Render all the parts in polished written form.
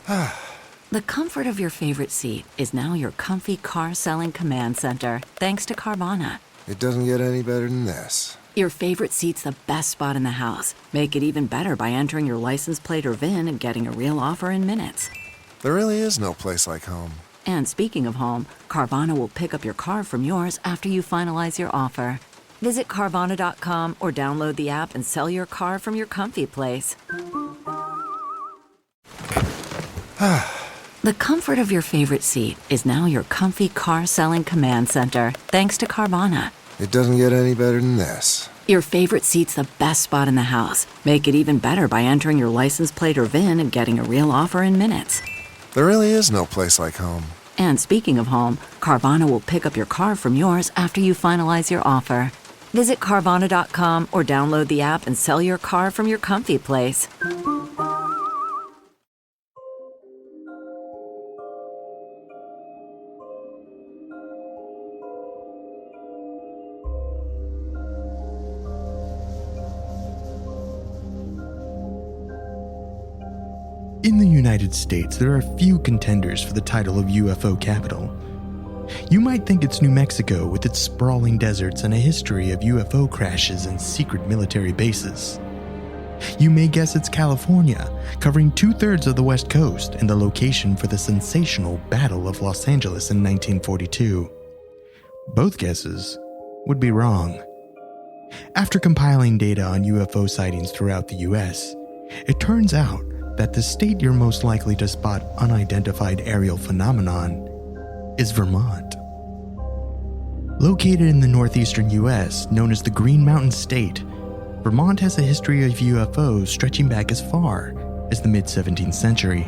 The comfort of your favorite seat is now your comfy car selling command center, thanks to Carvana. It doesn't get any better than this. Your favorite seat's the best spot in the house. Make it even better by entering your license plate or VIN and getting a real offer in minutes. There really is no place like home. And speaking of home, Carvana will pick up your car from yours after you finalize your offer. Visit Carvana.com or download the app and sell your car from your comfy place. The comfort of your favorite seat is now your comfy car selling command center, thanks to Carvana. It doesn't get any better than this. Your favorite seat's the best spot in the house. Make it even better by entering your license plate or VIN and getting a real offer in minutes. There really is no place like home. And speaking of home, Carvana will pick up your car from yours after you finalize your offer. Visit Carvana.com or download the app and sell your car from your comfy place. In the United States, there are a few contenders for the title of UFO capital. You might think it's New Mexico with its sprawling deserts and a history of UFO crashes and secret military bases. You may guess it's California, covering 2/3 of the West Coast and the location for the sensational Battle of Los Angeles in 1942. Both guesses would be wrong. After compiling data on UFO sightings throughout the US, it turns out that the state you're most likely to spot unidentified aerial phenomenon is Vermont. Located in the northeastern US, known as the Green Mountain State, Vermont has a history of UFOs stretching back as far as the mid-17th century.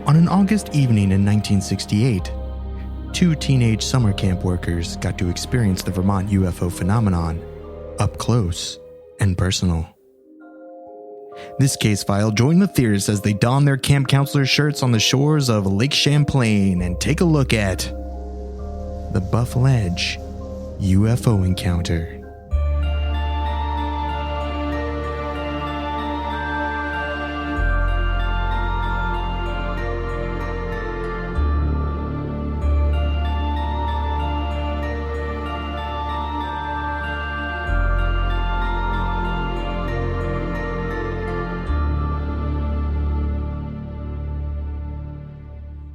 On an August evening in 1968, 2 teenage summer camp workers got to experience the Vermont UFO phenomenon up close and personal. This case file joined the Theorists as they don their camp counselor shirts on the shores of Lake Champlain and take a look at the Buff Ledge UFO Encounter.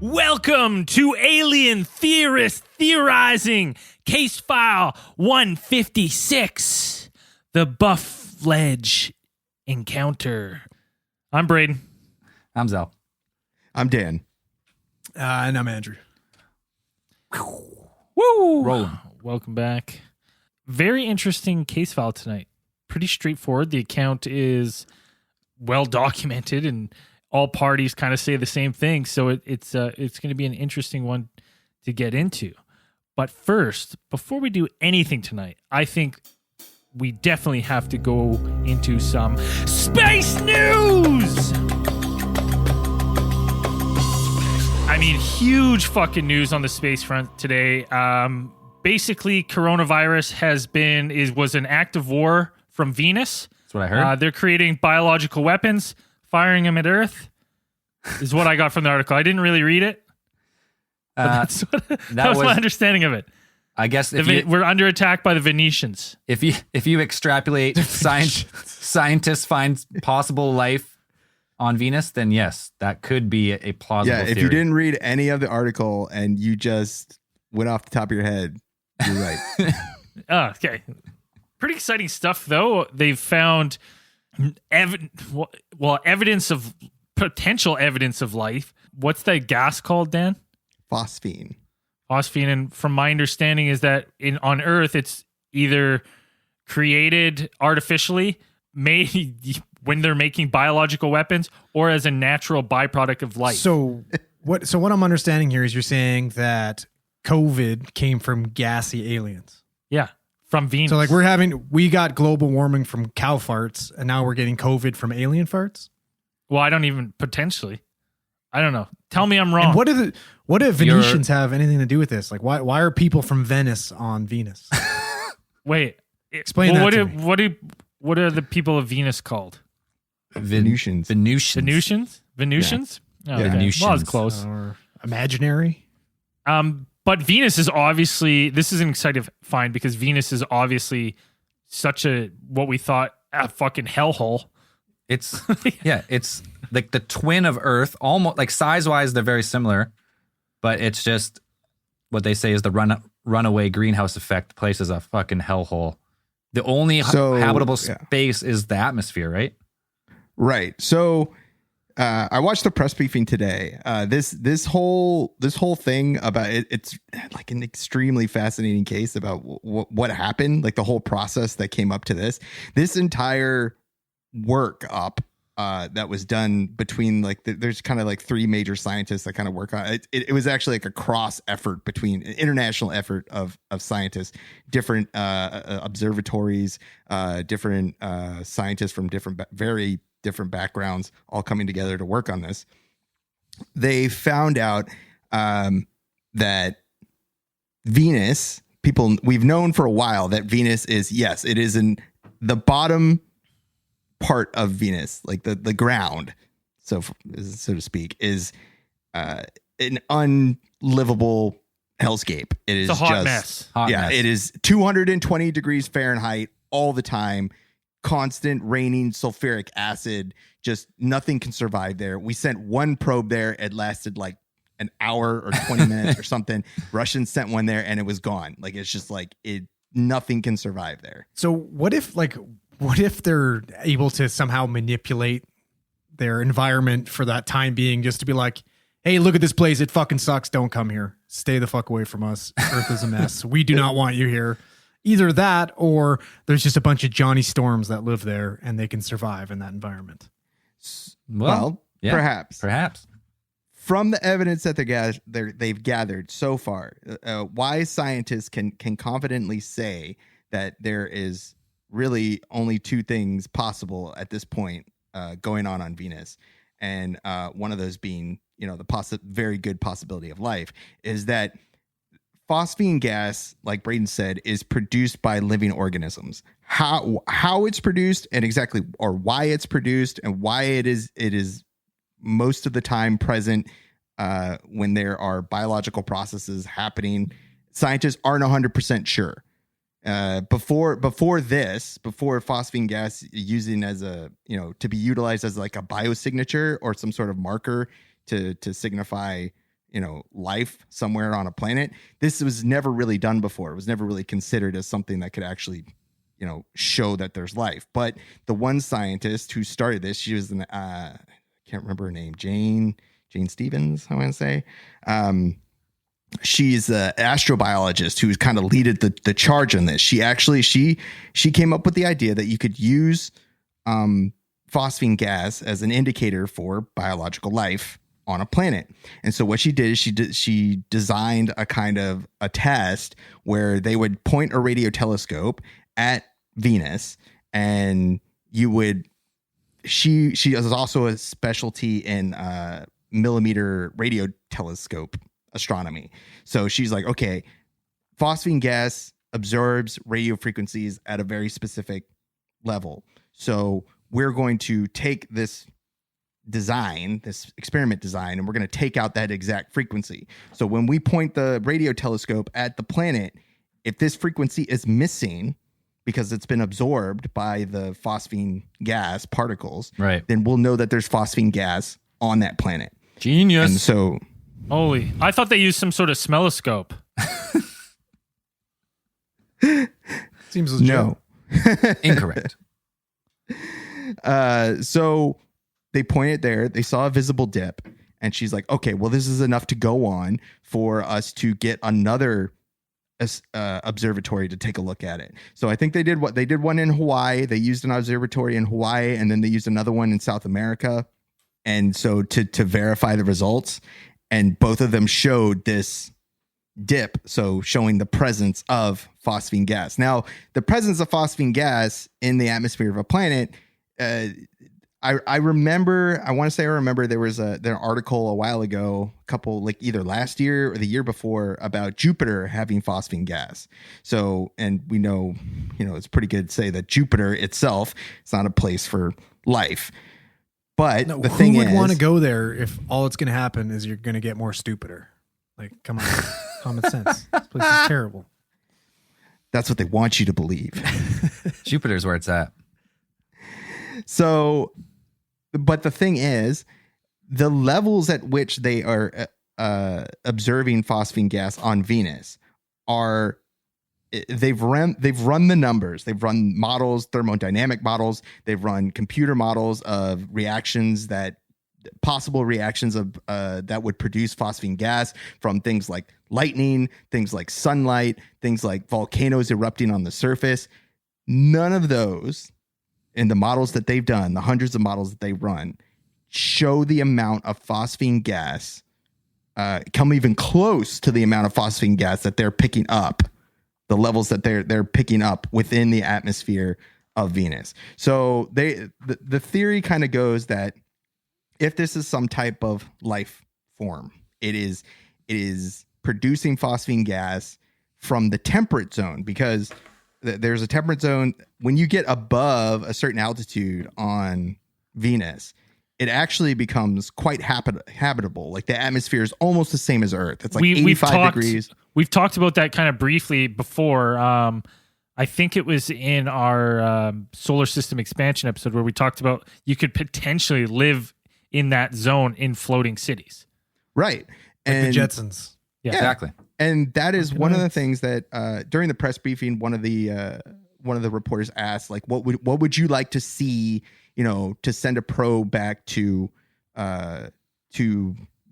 Welcome to Alien Theorist Theorizing, Case File 156, the Buff Ledge Encounter. I'm Braden. I'm Zell. I'm Dan. And I'm Andrew. Woo! Rolling. Welcome back. Very interesting case file tonight. Pretty straightforward. The account is well documented and all parties kind of say the same thing, so it's going to be an interesting one to get into. But first, before we do anything tonight, I think we definitely have to go into some space news! I mean, huge fucking news on the space front today. Basically, coronavirus was an act of war from Venus. That's what I heard. They're creating biological weapons, firing them at Earth, is what I got from the article. I didn't really read it. But that was my understanding of it. I guess we're under attack by the Venetians. If you extrapolate scientists find possible life on Venus, then yes, that could be a plausible Yeah, if theory. you didn't read any of the article and you just went off the top of your head, you're right. Okay. Pretty exciting stuff, though. They've found potential evidence of life. What's that gas called, Dan? Phosphine. And from my understanding is that on Earth, it's either created artificially, made when they're making biological weapons, or as a natural byproduct of life. So what I'm understanding here is you're saying that COVID came from gassy aliens. Yeah, from Venus. So like we got global warming from cow farts, and now we're getting COVID from alien farts. Well, I don't know. Tell me I'm wrong. And what do Venetians have anything to do with this? Like, why are people from Venice on Venus? Wait, explain that to me. What are the people of Venus called? Venusians. Venusians? Venusians? Yeah. Okay. Venusians. Well, it's close. Or imaginary. But Venus is obviously, this is an exciting find because Venus is obviously such what we thought a fucking hellhole. It's it's like the twin of Earth, almost like size-wise, they're very similar, but it's just what they say is the runaway greenhouse effect. The place is a fucking hellhole. The only habitable space is the atmosphere, right? Right. So I watched the press briefing today. This whole thing about it's like an extremely fascinating case about what happened, like the whole process that came up to this entire work up that was done between like there's kind of like three major scientists that kind of work on it. It was actually like a cross effort between an international effort of scientists, different observatories, different scientists from very different backgrounds, all coming together to work on this. They found out that Venus, we've known for a while that Venus is, yes, it is in the bottom part of Venus, like the ground, so to speak, is an unlivable hellscape. It is a hot just mess. It is 220 degrees Fahrenheit all the time, constant raining sulfuric acid, just nothing can survive there. We sent one probe there. It lasted like an hour or 20 minutes or something. Russians sent one there and it was gone. Like, it's just like nothing can survive there. So what if they're able to somehow manipulate their environment for that time being, just to be like, hey, look at this place. It fucking sucks. Don't come here. Stay the fuck away from us. Earth is a mess. We do not want you here. Either that, or there's just a bunch of Johnny Storms that live there and they can survive in that environment. Well, yeah, perhaps. From the evidence that they've gathered so far, wise scientists can confidently say that there is really only two things possible at this point going on Venus. And one of those being, the very good possibility of life is that phosphine gas, like Braden said, is produced by living organisms. How it's produced and exactly, or why it's produced and why it is most of the time present when there are biological processes happening, scientists aren't 100% sure. Before phosphine gas using as to be utilized as like a biosignature or some sort of marker to signify life somewhere on a planet, this was never really done before. It was never really considered as something that could actually show that there's life. But the one scientist who started this, she was I can't remember her name, Jane Stevens, I want to say. She's an astrobiologist who's kind of leaded the charge on this. She came up with the idea that you could use phosphine gas as an indicator for biological life on a planet. And so what she did is she designed a kind of a test where they would point a radio telescope at Venus, and she has also a specialty in millimeter radio telescope astronomy. So she's like, okay, phosphine gas absorbs radio frequencies at a very specific level. So we're going to take this experiment design, and we're going to take out that exact frequency. So when we point the radio telescope at the planet, if this frequency is missing because it's been absorbed by the phosphine gas particles, right, then we'll know that there's phosphine gas on that planet. Genius. And so, holy, I thought they used some sort of smelloscope. Seems legit. No. Incorrect. So they pointed there, they saw a visible dip, and she's like, okay, well, this is enough to go on for us to get another observatory to take a look at it. So I think they did one in Hawaii. They used an observatory in Hawaii, and then they used another one in South America. And so to verify the results, and both of them showed this dip, so showing the presence of phosphine gas. Now, the presence of phosphine gas in the atmosphere of a planet, I remember there was an article a while ago, either last year or the year before, about Jupiter having phosphine gas. So, and we know, it's pretty good to say that Jupiter itself is not a place for life. But No, the thing who would is, want to go there if all it's going to happen is you're going to get more stupider? Like, come on, common sense. This place is terrible. that's what they want you to believe. Jupiter's where it's at. So, but the thing is, the levels at which they are observing phosphine gas on Venus are they've run the numbers. They've run models, thermodynamic models. They've run computer models of possible reactions of that would produce phosphine gas from things like lightning, things like sunlight, things like volcanoes erupting on the surface. None of those in the models that they've done, the hundreds of models that they run, show the amount of phosphine gas come even close to the amount of phosphine gas that they're picking up, the levels that they're picking up within the atmosphere of Venus. So the theory kind of goes that if this is some type of life form, it is producing phosphine gas from the temperate zone, because there's a temperate zone. When you get above a certain altitude on Venus, it actually becomes quite habitable. Like the atmosphere is almost the same as Earth. It's like 85 degrees. We've talked about that kind of briefly before. I think it was in our solar system expansion episode where we talked about you could potentially live in that zone in floating cities. Right. Like And the Jetsons. Yeah. Exactly. And that is one of the things that during the press briefing, one of the reporters asked, like, what would you like to see, to send a probe back to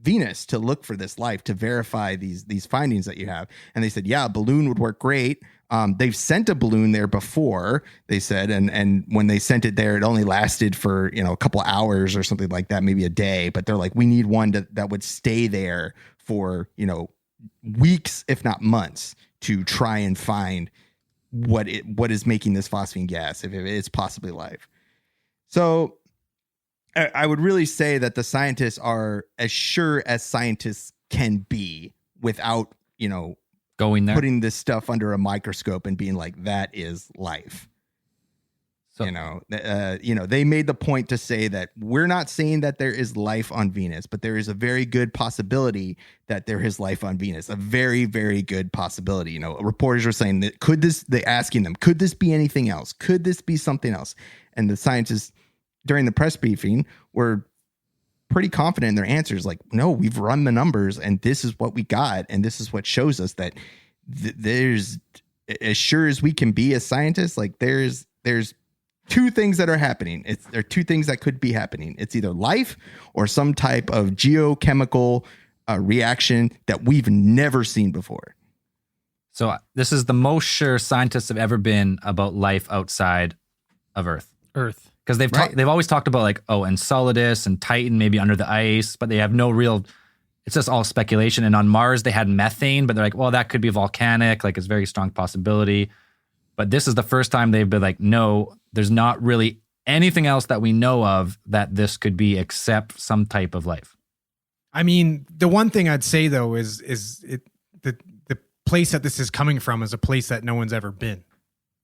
Venus to look for this life, to verify these findings that you have. And they said, yeah, a balloon would work great. They've sent a balloon there before, they said, and when they sent it there, it only lasted for, a couple of hours or something like that, maybe a day. But they're like, we need one that would stay there for, weeks, if not months, to try and find what is making this phosphine gas, if it is possibly life. So I would really say that the scientists are as sure as scientists can be without, Going there. putting this stuff under a microscope and being like, that is life. So, They made the point to say that we're not saying that there is life on Venus, but there is a very good possibility that there is life on Venus. A very, very good possibility. Reporters were saying that they're asking them, could this be anything else? Could this be something else? And the scientists during the press briefing were pretty confident in their answers. Like, no, we've run the numbers and this is what we got. And this is what shows us that there's, as sure as we can be as scientists, like there's two things that are happening. There are two things that could be happening. It's either life or some type of geochemical reaction that we've never seen before. So this is the most sure scientists have ever been about life outside of Earth. Because they've always talked about like, Enceladus and Titan maybe under the ice, but they have no real, it's just all speculation. And on Mars, they had methane, but they're like, well, that could be volcanic. Like it's a very strong possibility. But this is the first time they've been like, no, there's not really anything else that we know of that this could be except some type of life. I mean, the one thing I'd say though is the place that this is coming from is a place that no one's ever been.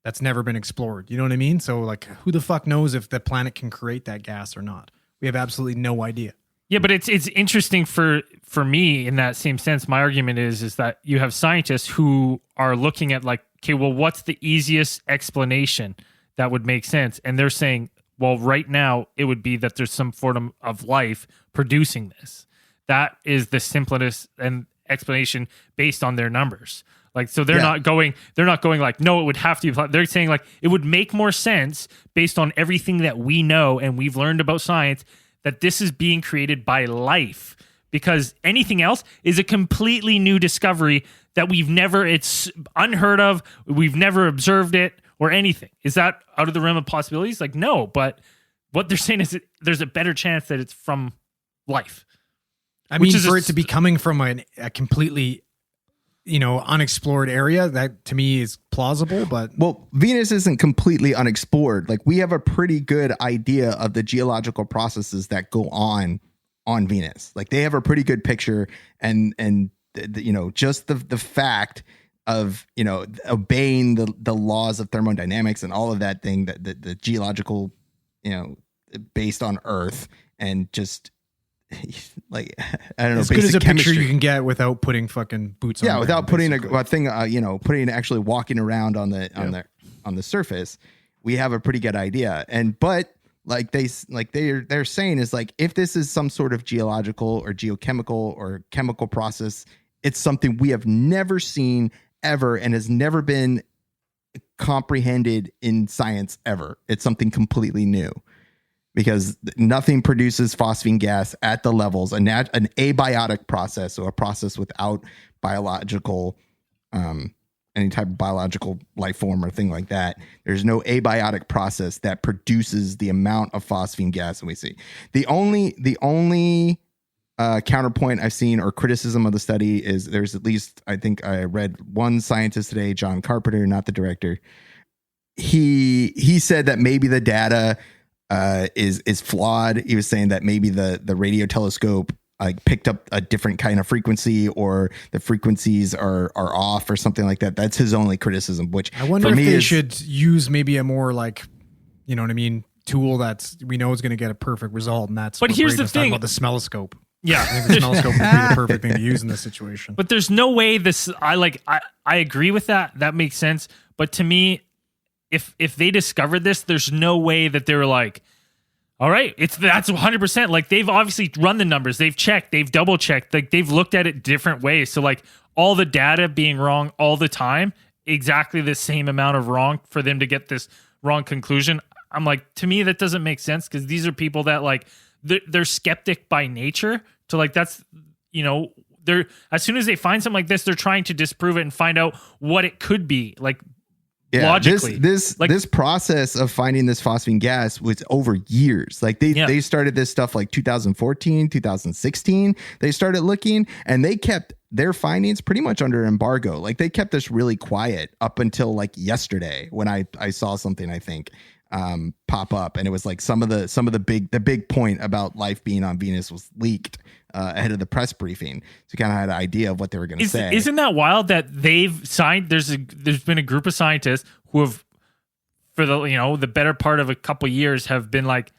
That's never been explored. You know what I mean? So like, who the fuck knows if the planet can create that gas or not? We have absolutely no idea. Yeah, but it's interesting for me in that same sense. My argument is that you have scientists who are looking at like, okay, well, what's the easiest explanation that would make sense? And they're saying, well, right now it would be that there's some form of life producing this. That is the simplest and explanation based on their numbers. Like, so they're not going like, no, it would have to be. They're saying like, it would make more sense based on everything that we know and we've learned about science that this is being created by life, because anything else is a completely new discovery that it's unheard of. We've never observed it or anything. Is that out of the realm of possibilities? Like, no, but what they're saying is that there's a better chance that it's from life. I mean, for it to be coming from a completely, unexplored area, that to me is plausible, but well, Venus isn't completely unexplored. Like we have a pretty good idea of the geological processes that go on Venus. Like they have a pretty good picture and just the fact of, obeying the laws of thermodynamics and all of that thing that the geological, based on Earth and just like, I don't know, As good as basic a picture chemistry. you can get without putting fucking boots on. Yeah, without putting basically. a thing, putting actually walking around on the surface, we have a pretty good idea. But like they're saying is like, if this is some sort of geological or geochemical or chemical process, it's something we have never seen ever and has never been comprehended in science ever. It's something completely new. Because nothing produces phosphine gas at the levels, an abiotic process, or a process without biological, any type of biological life form or thing like that. There's no abiotic process that produces the amount of phosphine gas that we see. The only counterpoint I've seen or criticism of the study is there's at least, I think I read one scientist today, John Carpenter, not the director. He said that maybe the data is flawed. He was saying that maybe the radio telescope picked up a different kind of frequency, or the frequencies are off or something like that. That's his only criticism, which I wonder for if me they is, should use maybe a more like, you know what I mean, tool that's we know is going to get a perfect result, and that's. But what here's Braden the was talking thing. about the smelloscope. I Yeah. think the smelloscope would be the perfect thing to use in this situation. But there's no way this. I agree with that. That makes sense. But to me, if they discovered this, there's no way that they were like, all right, that's 100%. Like, they've obviously run the numbers, they've checked, they've double checked, like they've looked at it different ways. So like all the data being wrong all the time, exactly the same amount of wrong for them to get this wrong conclusion. I'm like, to me, that doesn't make sense, because these are people that like they're skeptic by nature. So like that's, they're, as soon as they find something like this, they're trying to disprove it and find out what it could be. Like, logically, this process of finding this phosphine gas was over years. Like they started this stuff like 2014, 2016. They started looking, and they kept their findings pretty much under embargo. Like they kept this really quiet up until like yesterday, when I saw something, I think, pop up, and it was like some of the big point about life being on Venus was leaked ahead of the press briefing, so you kind of had an idea of what they were going to say. Isn't that wild that they've signed? There's been a group of scientists who have, for the better part of a couple years, have been like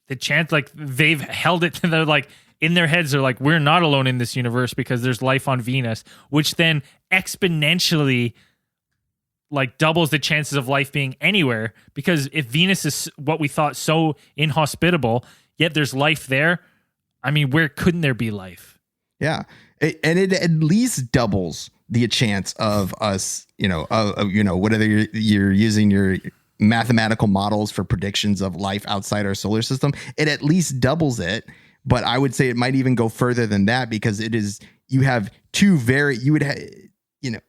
the chance, like they've held it to their, like in their heads, they're like, we're not alone in this universe because there's life on Venus, which then exponentially like doubles the chances of life being anywhere. Because if Venus is what we thought so inhospitable, yet there's life there, I mean, where couldn't there be life? Yeah. And it at least doubles the chance of us, whatever you're using your mathematical models for predictions of life outside our solar system, it at least doubles it. But I would say it might even go further than that, because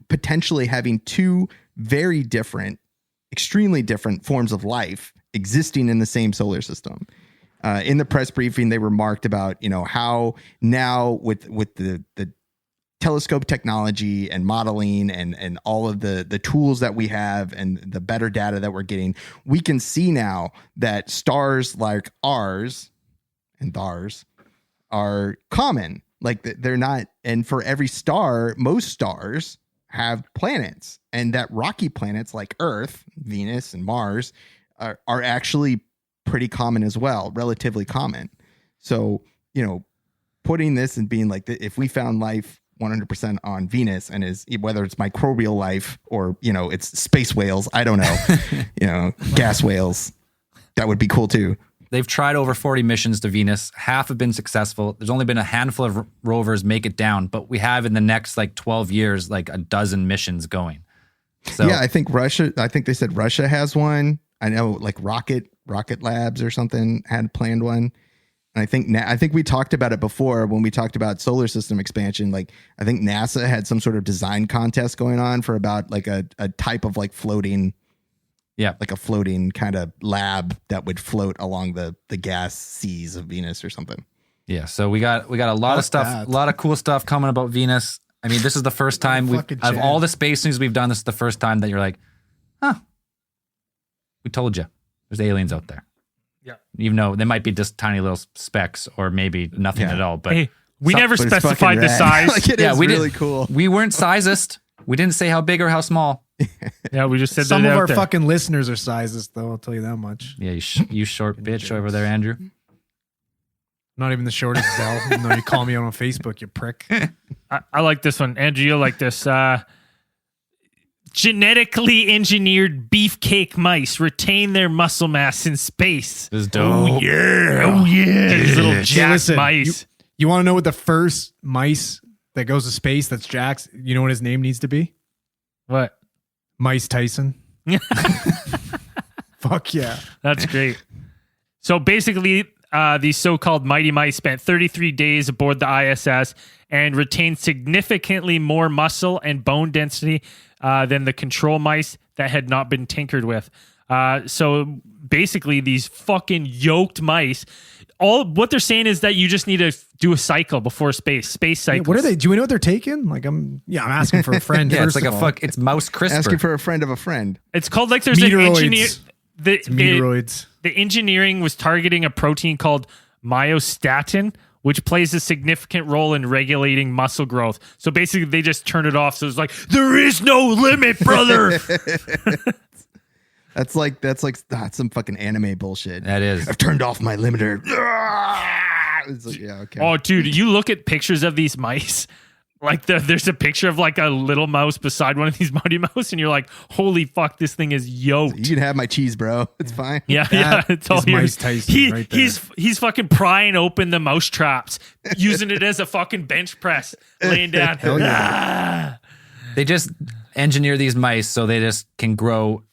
potentially having two very different, extremely different forms of life existing in the same solar system. In the press briefing, they remarked about, how now with the telescope technology and modeling and all of the tools that we have and the better data that we're getting, we can see now that stars like ours and thars are common. Like they're not, and for every star, most stars have planets, and that rocky planets like Earth, Venus, and Mars are actually pretty common as well, relatively common. So, putting this and being like, if we found life 100% on Venus, and whether it's microbial life or, it's space whales, I don't know, gas whales, that would be cool too. They've tried over 40 missions to Venus. Half have been successful. There's only been a handful of rovers make it down, but we have in the next like 12 years, like a dozen missions going. So yeah, I think they said Russia has one. I know like Rocket Labs or something had planned one. And I think we talked about it before when we talked about solar system expansion. Like I think NASA had some sort of design contest going on for about like a type of like floating, like a floating kind of lab that would float along the gas seas of Venus or something. Yeah, so we got a lot of stuff, a lot of cool stuff coming about Venus. I mean, this is the first time of all the space news we've done, this is the first time that you're like, we told you there's aliens out there. Yeah. Even though they might be just tiny little specks or maybe nothing at all. But hey, we never specified the size. Like it is really cool. We weren't sizist. We didn't say how big or how small. Yeah, we just said some that of out our there. fucking listeners are sizes, though. I'll tell you that much. Yeah, you short bitch over there, Andrew. Not even the shortest Zell, even though you call me out on Facebook, you prick. I like this one. Andrew, you'll like this. Genetically engineered beefcake mice retain their muscle mass in space. This is dope. These little jack listen, mice. You want to know what the first mice that goes to space that's Jack's, you know what his name needs to be? What? Mice Tyson. Fuck yeah. That's great. So basically, these so-called mighty mice spent 33 days aboard the ISS and retained significantly more muscle and bone density than the control mice that had not been tinkered with. So basically, these fucking yoked mice, all what they're saying is that you just need to do a cycle before space cycles. What are they? Do we know what they're taking? Like I'm asking for a friend. Yeah, it's first like of a all. it's mouse CRISPR. Asking for a friend of a friend. It's called like there's an Meteoroids. engineer. It's meteoroids. The engineering was targeting a protein called myostatin, which plays a significant role in regulating muscle growth. So basically, they just turn it off. So it's like, there is no limit, brother. That's some fucking anime bullshit. That is. I've turned off my limiter. It's like, yeah, okay. Oh, dude, you look at pictures of these mice. Like there's a picture of like a little mouse beside one of these mighty mouse, and you're like, holy fuck, this thing is yoked. You can have my cheese, bro. It's fine. Yeah, it's all is yours. Mice Tyson right there. He's fucking prying open the mouse traps, using it as a fucking bench press, laying down. Hell Ah! They just engineer these mice so they just can grow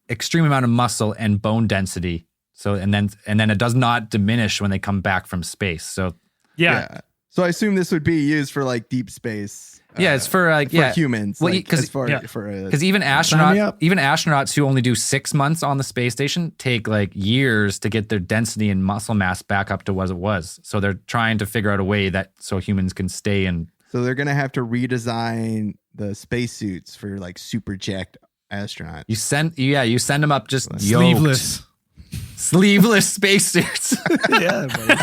extreme amount of muscle and bone density. So and then it does not diminish when they come back from space. So Yeah. So I assume this would be used for like deep space. yeah, it's for humans. Well, Like, because as far yeah. for even me up. astronauts who only do 6 months on the space station take like years to get their density and muscle mass back up to what it was. So they're trying to figure out a way that so humans can stay in. so they're gonna have to redesign the spacesuits for like super jacked astronauts. You send them up just yoked. Sleeveless spacesuits Yeah, buddy.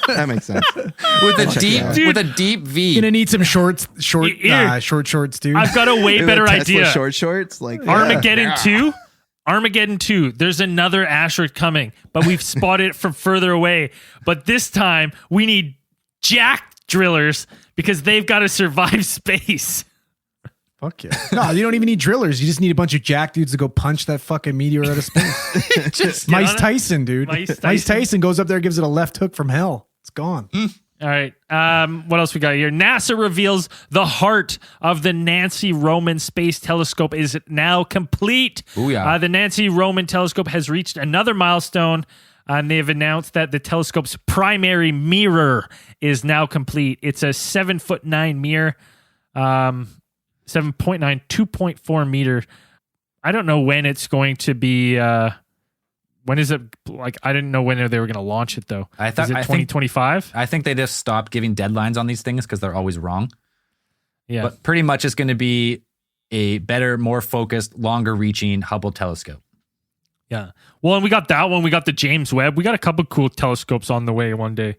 That makes sense. with a deep V. Gonna need some shorts Here. dude. I've got a way The better Tesla idea. short shorts, like Armageddon 2. Armageddon 2. There's another asteroid coming, but we've spotted it from further away. But this time we need jack drillers because they've got to survive space. Fuck yeah. No, you don't even need drillers. You just need a bunch of jack dudes to go punch that fucking meteor out of space. Just Mice get on it. Tyson, dude. Mice Mice Tyson. Tyson goes up there, gives it a left hook from hell. It's gone. All right. What else we got here? NASA reveals the heart of the Nancy Roman Space Telescope is now complete. Booyah. The Nancy Roman Telescope has reached another milestone, and they have announced that the telescope's primary mirror is now complete. It's a 7'9" mirror, 7.9, 2.4 meter. I don't know when it's going to be. When is it? Like, I didn't know when they were going to launch it, though. I thought- is it I think- 2025? I think they just stopped giving deadlines on these things because they're always wrong. Yeah. But pretty much it's going to be a better, more focused, longer reaching Hubble telescope. Yeah. Well, and we got that one. We got the James Webb. We got a couple cool telescopes on the way one day.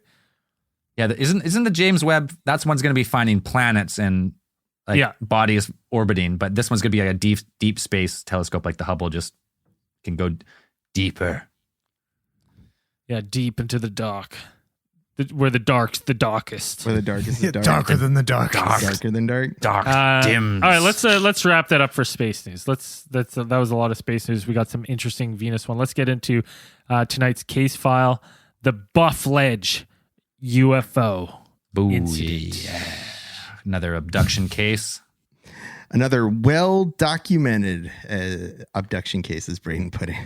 Yeah, isn't the James Webb, that's one's going to be finding planets and like bodies orbiting, but this one's going to be like a deep space telescope like the Hubble, just can go deeper. Yeah, deep into the dark. Where the darkest. Where the darkest is dark. Darker than the dark. Darker than dark. Dark, dim. All right, let's wrap that up for space news. That was a lot of space news. We got some interesting Venus one. Let's get into tonight's case file: the Buff Ledge UFO incident. Yeah. Another abduction case. Another well-documented abduction case, as Braden put it.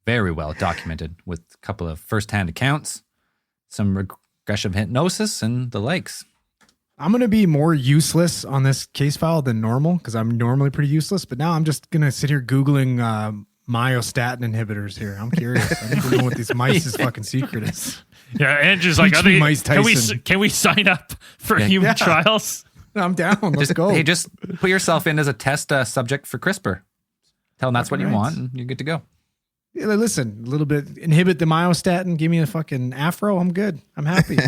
Very well documented with a couple of first-hand accounts, some regressive hypnosis, and the likes. I'm going to be more useless on this case file than normal because I'm normally pretty useless. But now I'm just going to sit here Googling myostatin inhibitors here. I'm curious. I need to know what these mice's fucking secret is. Yeah, Andrew's like, Teach are me they, Mike Tyson. can we sign up for human trials? I'm down. Let's go. Hey, just put yourself in as a test subject for CRISPR. Tell them that's what you want, and you're good to go. Yeah, listen, a little bit, inhibit the myostatin, give me a fucking afro. I'm good. I'm happy.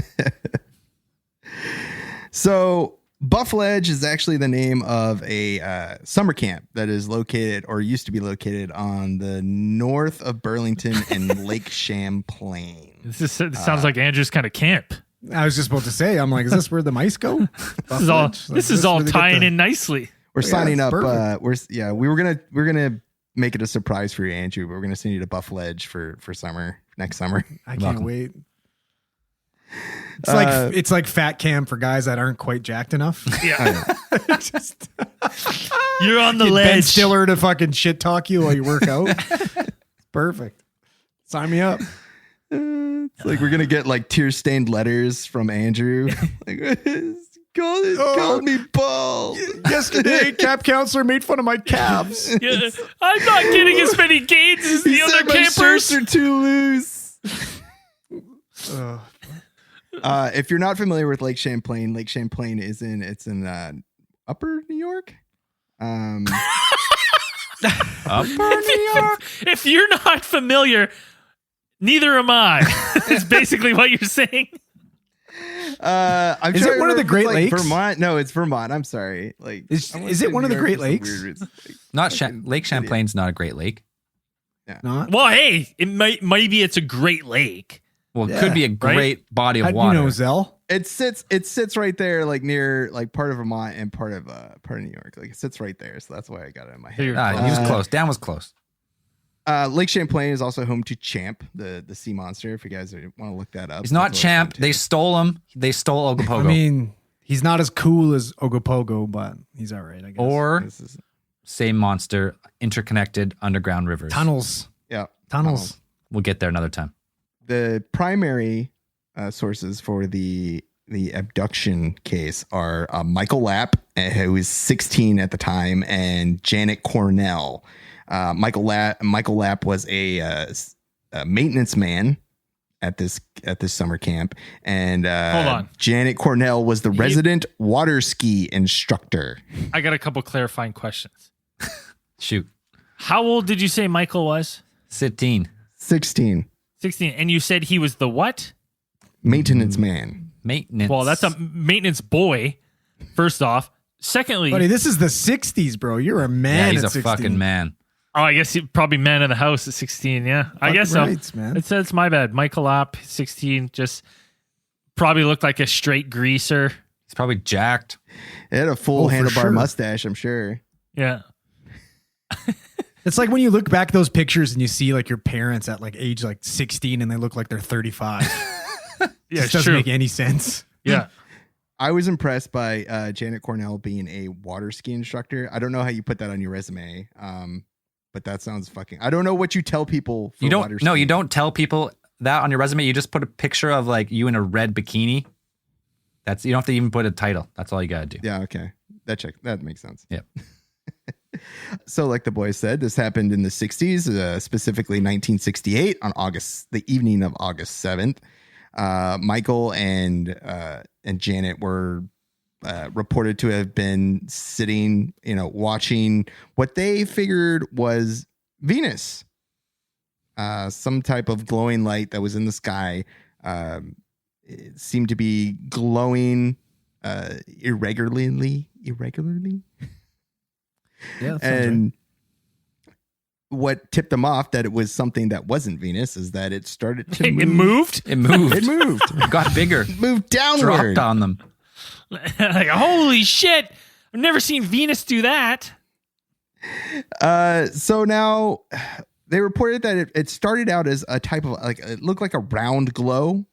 So Buff Ledge is actually the name of a summer camp that is located or used to be located on the north of Burlington and Lake Champlain. This sounds like Andrew's kind of camp. I was just about to say, I'm like, is this where the mice go? This is all tying in nicely. We're signing up. perfect. We were gonna make it a surprise for you, Andrew. But we're gonna send you to Buff Ledge for summer next summer. I can't wait. It's like fat camp for guys that aren't quite jacked enough. Yeah. You're on the Get ledge. Ben Stiller to fucking shit talk you while you work out. Perfect. Sign me up. It's like we're gonna get like tear-stained letters from Andrew. Like, call me bald. Yesterday, camp counselor made fun of my calves. Yeah, I'm not getting as many gains as the other my campers. shirts are too loose. If you're not familiar with Lake Champlain is in Upper New York. Upper New York. If you're not familiar, neither am I. That's basically what you're saying. I'm Is trying it to one of the remember if Great it's, Lakes? Vermont? No, it's Vermont. I'm sorry. Like, Is it one of the Great Lakes? Lake Champlain's not a Great Lake. Not? Well, hey, maybe it's a Great Lake. Well, it could be a great body of How do water. you know, Zell? It sits right there, like near like part of Vermont and part of New York. Like it sits right there, so that's why I got it in my head. You're He was close. Dan was close. Lake Champlain is also home to Champ, the sea monster. If you guys want to look that up, He's not That's Champ. what They stole him. They stole Ogopogo. I mean, he's not as cool as Ogopogo, but he's all right, I guess. or this is. same monster, interconnected underground rivers. tunnels. Yeah, Tunnels. We'll get there another time. The primary sources for the abduction case are Michael Lapp, who was 16 at the time, and Janet Cornell. Michael Lapp was a maintenance man at this summer camp, and Hold on. Janet Cornell was the resident water ski instructor. I got a couple clarifying questions. Shoot. How old did you say Michael was? 16. 16, 16. And you said he was the what? maintenance man. Maintenance. Well, that's a maintenance boy, first off. Secondly, Buddy, this is the 60s, bro. You're a man. Yeah, he's at a 16. fucking man. oh, I guess he probably man of the house at 16. Yeah, I guess so. rights, man. It's my bad. Michael Lapp, 16, just probably looked like a straight greaser. He's probably jacked. He had a full for handlebar sure. mustache, I'm sure. Yeah. It's like when you look back at those pictures and you see like your parents at like age like 16 and they look like they're 35. Yeah, It it's doesn't true. make any sense. Yeah. I was impressed by Janet Cornell being a water ski instructor. I don't know how you put that on your resume, but that sounds fucking. I don't know what you tell people. For You water don't. No, skiing. you don't tell people that on your resume. You just put a picture of like you in a red bikini. That's you don't have to even put a title. That's all you gotta do. Yeah, okay, that makes sense. Yep. So, like the boys said, this happened in the '60s, specifically 1968, on the evening of August 7th. Michael and Janet were reported to have been sitting, watching what they figured was Venus, some type of glowing light that was in the sky. It seemed to be glowing irregularly. Yeah. And what tipped them off that it was something that wasn't Venus is that it started to move. It moved? It moved. It moved. It got bigger. Moved downward. Dropped on them. Like, holy shit. I've never seen Venus do that. So now they reported that it started out as a type of it looked like a round glow.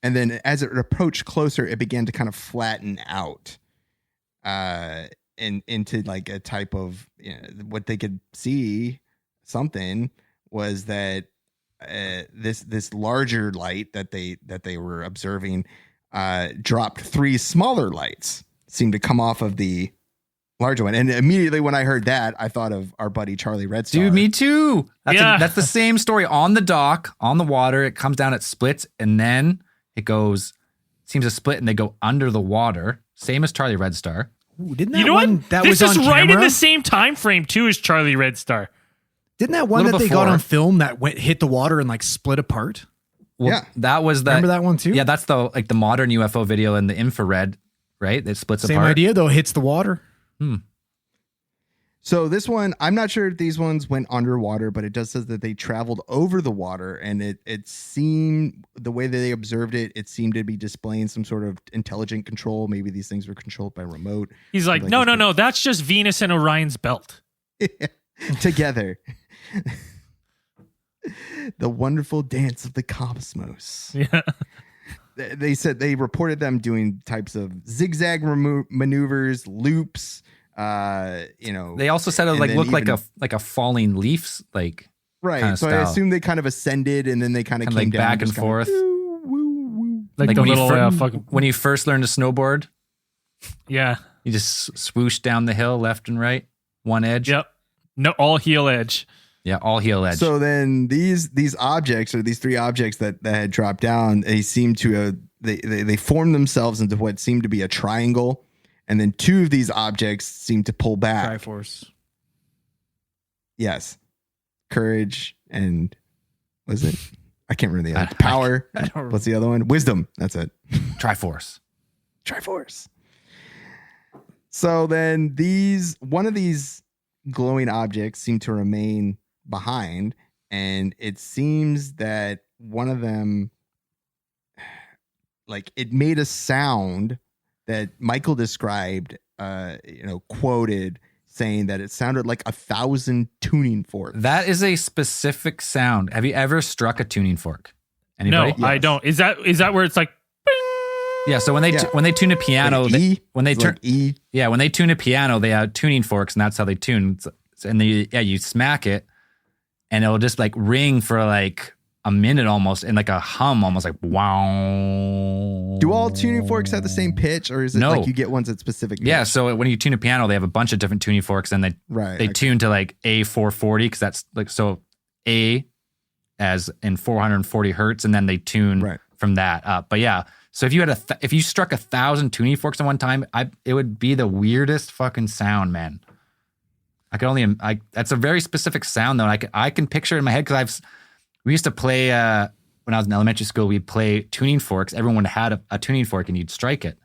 And then as it approached closer, it began to kind of flatten out. And into like a type of what they could see something was that this larger light that they were observing dropped three smaller lights, seemed to come off of the larger one. And immediately when I heard that, I thought of our buddy Charlie Red Star. Dude, me too. That's the same story on the dock, on the water. It comes down, it splits, and then it seems to split and they go under the water. Same as Charlie Red Star. Ooh, didn't that You know one what? that This was is on right in camera? the same time frame too as Charlie Red Star. Didn't that one Little that they got before. on film that hit the water and like split apart? Well, Yeah. that was the. Remember that one too? Yeah, that's the modern UFO video in the infrared. right? It splits Same apart. idea though. Hits the water. So this one, I'm not sure if these ones went underwater, but it does says that they traveled over the water, and it seemed, the way that they observed it, it seemed to be displaying some sort of intelligent control. Maybe these things were controlled by remote. He's like, no, that's just Venus and Orion's belt. Together. The wonderful dance of the cosmos. Yeah. They said they reported them doing types of zigzag maneuvers, loops. They also said it looked like a falling leafs, like right. kind of So style. I assume they kind of ascended and then they kind of came like down back and forth, Like the when little you fucking. when you first learned to snowboard, Yeah. you just swoosh down the hill left and right, one edge. Yep. No, all heel edge. Yeah, all heel edge. So then these objects, or these three objects that had dropped down, they seem to they formed themselves into what seemed to be a triangle, and then two of these objects seem to pull back. Triforce. Yes, courage and was it? I can't remember the other. Power. What's the other one? Wisdom. That's it. Triforce. Triforce. So then one of these glowing objects seemed to remain behind, and it seems that one of them, like, it made a sound that Michael described, quoted, saying that it sounded like 1,000 tuning forks. That is a specific sound. Have you ever struck a tuning fork? Anybody? No, I don't. Is that where it's like? Yeah. So when they tune a piano, Like E? when they It's turn like E. Yeah, when they tune a piano, they have tuning forks, and that's how they tune. And you smack it, and it'll just like ring for like a minute almost, and like a hum, almost like wow. Do all tuning forks have the same pitch, or is it No. like you get ones at specific? Yeah, pitch? so when you tune a piano, they have a bunch of different tuning forks, and they Right. tune to like A440 because that's like so A as in 440 hertz, and then they tune from that up. But yeah, so if you had if you struck 1,000 tuning forks at one time, it would be the weirdest fucking sound, man. I could only that's a very specific sound though. And I can picture it in my head because we used to play when I was in elementary school. We'd play tuning forks. Everyone had a tuning fork, and you'd strike it.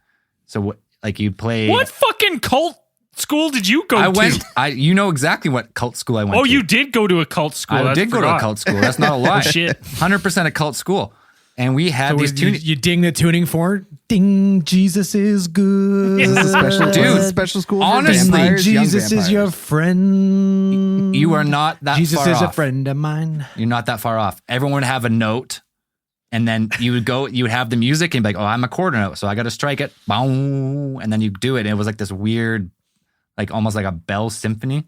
So you'd play. What fucking cult school did you go to? You know exactly what cult school I went to. Oh, you did go to a cult school. I did go to a cult school. That's not a lie. Shit. 100% a cult school. And we had these tuning. You ding the tuning fork. Ding, Jesus is good. Is this a special, Dude, is this a special school? For honestly, vampires? Young Jesus is your vampires? friend. You are not that Jesus far is off. a friend of mine. You're not that far off. Everyone would have a note, and then you would have the music and be like, oh, I'm a quarter note, so I got to strike it. Boom. And then you do it. And it was like this weird, like almost like a bell symphony.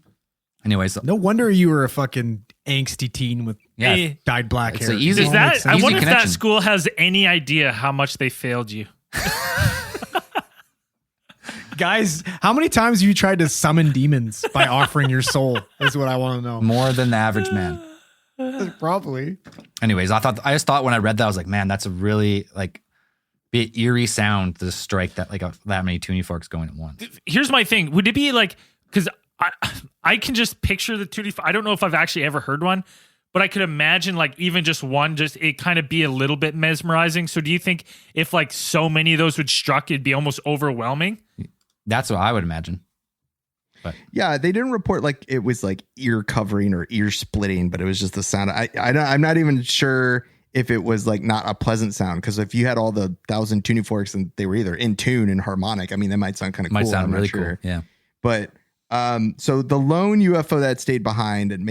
Anyways. No wonder you were a fucking angsty teen with dyed black It's hair. an easy- Is that? Easy I wonder if that connection. school has any idea how much they failed you. Guys, how many times have you tried to summon demons by offering your soul? Is what I want to know. More than the average man. Probably. Anyways, I just thought when I read that, I was like, man, that's a really like be an eerie sound to strike that that many tuning forks going at once. Here's my thing. Would it be like, because I can just picture the tuning fork. I don't know if I've actually ever heard one, but I could imagine like even just one, just it kind of be a little bit mesmerizing. So do you think if like so many of those would struck, it'd be almost overwhelming? That's what I would imagine. But Yeah, they didn't report like it was like ear covering or ear splitting, but it was just the sound. I'm not even sure if it was like not a pleasant sound, because if you had all the 1,000 tuning forks and they were either in tune and harmonic, I mean, that might sound kind of cool. might sound I'm not really sure. cool. Yeah. But so the lone UFO that stayed behind and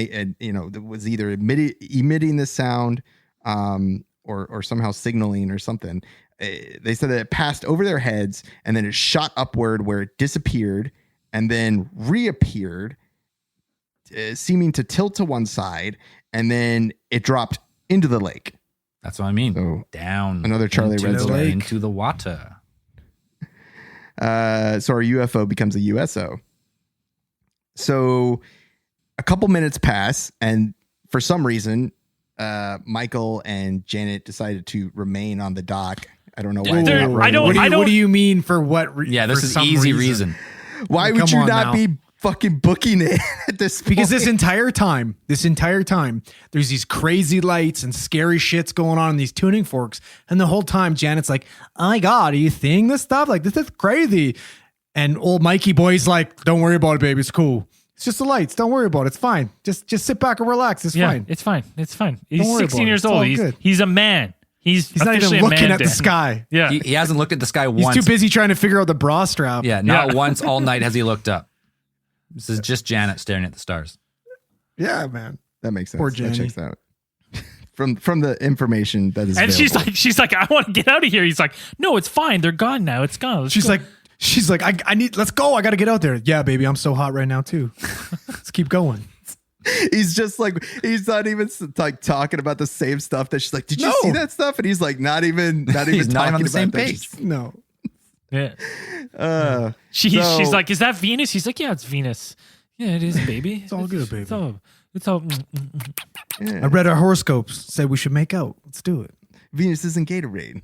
was either emitting this sound or somehow signaling or something. They said that it passed over their heads and then it shot upward where it disappeared and then reappeared, seeming to tilt to one side, and then it dropped into the lake. That's what I mean. So, down. another Charlie into Redstone. the- into the water. So our UFO becomes a USO. So a couple minutes pass, and for some reason, Michael and Janet decided to remain on the dock. I don't know why. Dude, they're not I don't- running. What do you mean for what? Yeah, this for is some easy reason. Why Come would you on not now. be fucking booking it at this point. Because this entire time, there's these crazy lights and scary shits going on in these tuning forks. And the whole time, Janet's like, oh my God, are you seeing this stuff? Like, this is crazy. And old Mikey boy's like, don't worry about it, baby. It's cool. It's just the lights. Don't worry about it. It's fine. Just sit back and relax. It's fine. It's fine. It's fine. He's Don't worry 16 about it. years It's all old. good. He's a man. He's not even officially a looking man at the then. sky. Yeah. He hasn't looked at the sky He's once. too busy trying to figure out the bra strap. Yeah, not once all night has he looked up. This is just Janet staring at the stars. Yeah, man. That makes sense. Poor That Jenny. checks out. From the information that is And available. she's like, I want to get out of here. He's like, no, it's fine. They're gone now. It's gone. Let's go. She's like, I need, let's go. I got to get out there. Yeah, baby. I'm so hot right now too. Let's keep going. He's just like, he's not even like talking about the same stuff that she's like, did you No. see that stuff? And he's like, not even He's talking not on the about same that. page. No. Yeah. So- She's like, is that Venus? He's like, yeah, it's Venus. Yeah, it is, baby. It's all good, baby. It's all. I read our horoscopes. Said we should make out. Let's do it. Venus isn't Gatorade.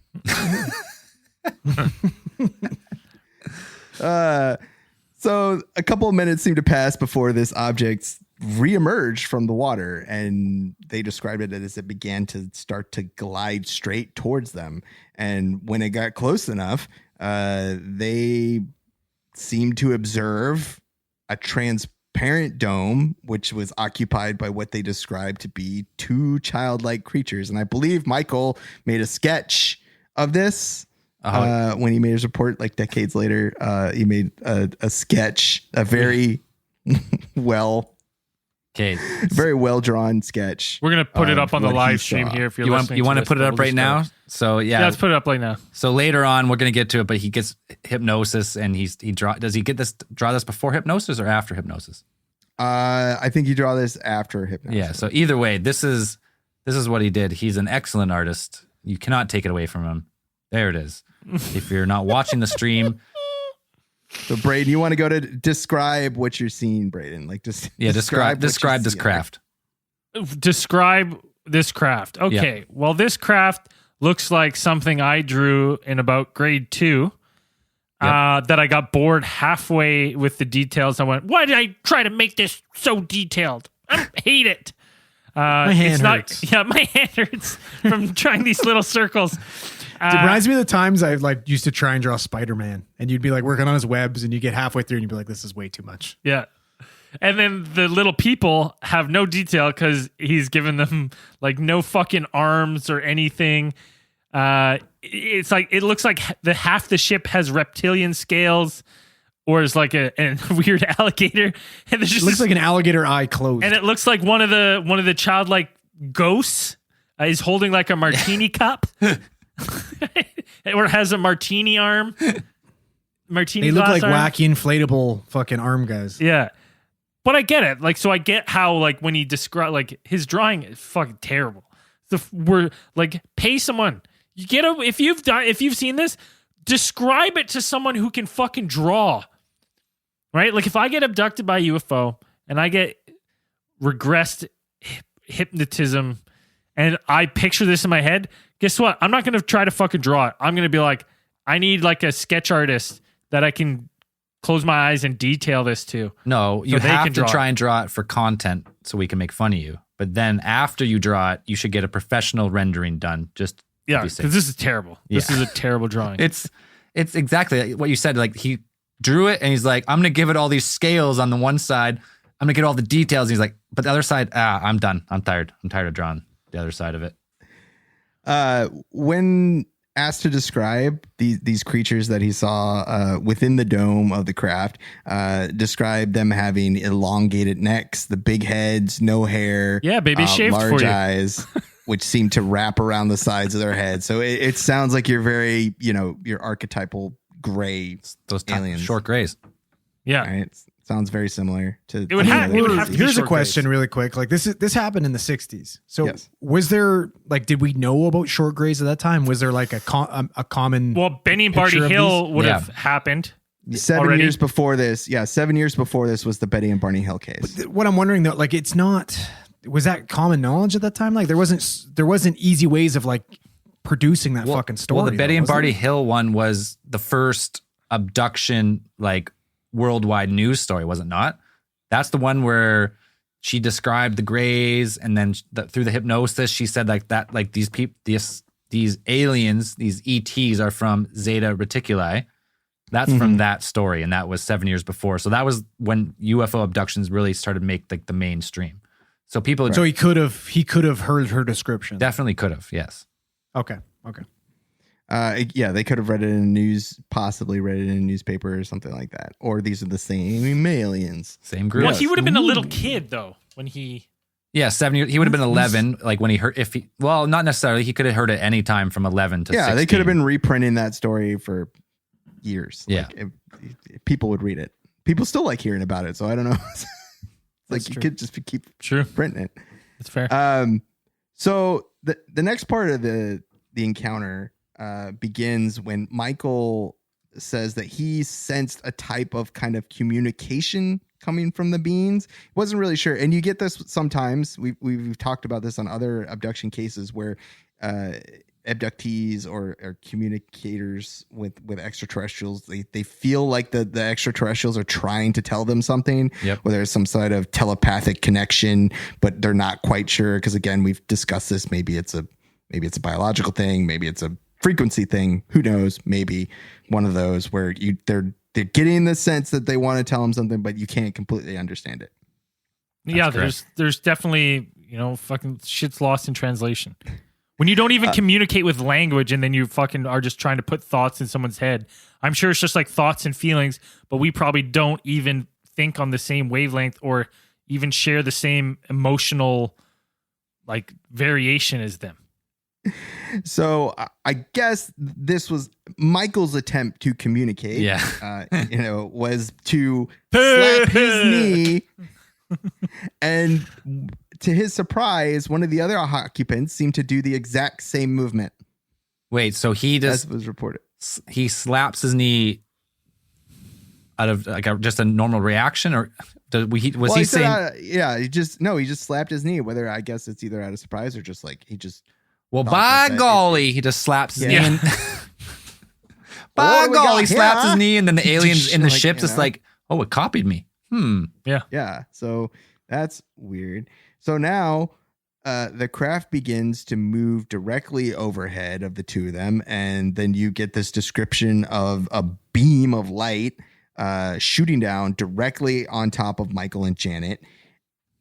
So a couple of minutes seem to pass before this object reemerged from the water, and they described it as it began to start to glide straight towards them. And when it got close enough, they seemed to observe a transparent dome, which was occupied by what they described to be two childlike creatures. And I believe Michael made a sketch of this. When he made his report like decades later, he made a sketch, a very very well drawn sketch. We're gonna put it up on the what he live stream saw. here. If you're You want listening, you want to this, put it but up we'll right just now? So Yeah, let's put it up right now. So later on, we're gonna get to it, but he gets hypnosis, and does he draw this before hypnosis or after hypnosis? I think you draw this after hypnosis. Yeah. So either way, this is what he did. He's an excellent artist. You cannot take it away from him. There it is. If you're not watching the stream, So Braden, you want to go to describe what you're seeing, Braden? Like just describe what you this see. craft. Describe this craft. Okay. Well, this craft looks like something I drew in about grade 2. That I got bored halfway with the details. I went, why did I try to make this so detailed? I hate it. My hand hurts. Yeah, my hand hurts from trying these little circles. It reminds me of the times I like used to try and draw Spider-Man, and you'd be like working on his webs, and you get halfway through, and you'd be like, "This is way too much." Yeah. And then the little people have no detail because he's given them like no fucking arms or anything. It's like it looks like half the ship has reptilian scales, or is like a weird alligator. And there's just It looks like an alligator eye closed. and it looks like one of the childlike ghosts is holding like a martini cup, or has a martini arm. Martini. They look glass like arm. wacky inflatable fucking arm guys. Yeah. But I get it. Like, so I get how, like, when he described, like, his drawing is fucking terrible. So we're like, pay someone. You get a, if you've seen this, describe it to someone who can fucking draw. Right? Like, if I get abducted by a UFO and I get regressed hypnotism and I picture this in my head, guess what? I'm not going to try to fucking draw it. I'm going to be like, I need like a sketch artist that I can close my eyes and detail this to. No, you they have can to draw try it. and draw it for content so we can make fun of you. But then after you draw it, you should get a professional rendering done. Just to Yeah, be safe. because this is terrible. This Yeah. is a terrible drawing. It's exactly what you said. Like he drew it and he's like, I'm gonna give it all these scales on the one side. I'm gonna get all the details. And he's like, but the other side, I'm done. I'm tired. I'm tired of drawing the other side of it. When asked to describe these creatures that he saw within the dome of the craft, describe them having elongated necks, the big heads, no hair, Yeah, baby, shaved large for you. eyes, which seem to wrap around the sides of their heads. So it sounds like you're very, your archetypal gray Those aliens. short grays. Yeah. Right? Sounds very similar to. It would have to be Here's a short question grays. really quick. Like this happened in the 60s. So Yes. was there like, did we know about short grays at that time? Was there like a common? Well, Benny and Picture Barty of Hill these? would Yeah. have happened. 7 already? years before this. Yeah, 7 years before this was the Betty and Barney Hill case. What I'm wondering though, like it's not, was that common knowledge at that time? Like there wasn't easy ways of like producing that fucking story. Well, the Betty though, and was there? Barty Hill one was the first abduction, like worldwide news story, was it not? That's the one where she described the grays, and then through the hypnosis, she said like that, like these aliens, these ETs are from Zeta Reticuli. That's from that story, and that was 7 years before. So that was when UFO abductions really started to make like the mainstream. So people, So he could have heard her description. definitely could have, yes. Okay. Yeah, they could have read it in the news, possibly read it in a newspaper or something like that. Or these are the same aliens. Same group. Well, he would have been a little kid though when he. Yeah, 7 years. He would have been 11, like when he heard. Well, not necessarily. He could have heard it any time from 11 to 16. They could have been reprinting that story for years. Yeah. Like, if people would read it. People still like hearing about it, so I don't know. Like you could just keep printing it. That's fair. So the next part of the encounter begins when Michael says that he sensed a type of kind of communication coming from the beings. Wasn't really sure, and you get this sometimes. We've talked about this on other abduction cases where abductees or communicators with extraterrestrials, they feel like the extraterrestrials are trying to tell them something. Yep. Whether it's some sort of telepathic connection, but they're not quite sure because again, we've discussed this. Maybe it's a biological thing. Maybe it's a frequency thing. Who knows? Maybe one of those where they're getting the sense that they want to tell them something, but you can't completely understand it. There's definitely, fucking shit's lost in translation. When you don't even communicate with language and then you fucking are just trying to put thoughts in someone's head. I'm sure it's just like thoughts and feelings, but we probably don't even think on the same wavelength or even share the same emotional like variation as them. So I guess this was Michael's attempt to communicate. Yeah. Was to slap his knee, and to his surprise, one of the other occupants seemed to do the exact same movement. Wait, so he just as was reported. He slaps his knee out of like just a normal reaction, or he saying? He just slapped his knee. Whether I guess it's either out of surprise or just like he just. Well, by golly, he just slaps his knee. And, by What do we golly, got he slaps here? his knee, and then the aliens in the Like, ship you just know. like, oh, it copied me. Yeah. So that's weird. So now the craft begins to move directly overhead of the two of them. And then you get this description of a beam of light shooting down directly on top of Michael and Janet.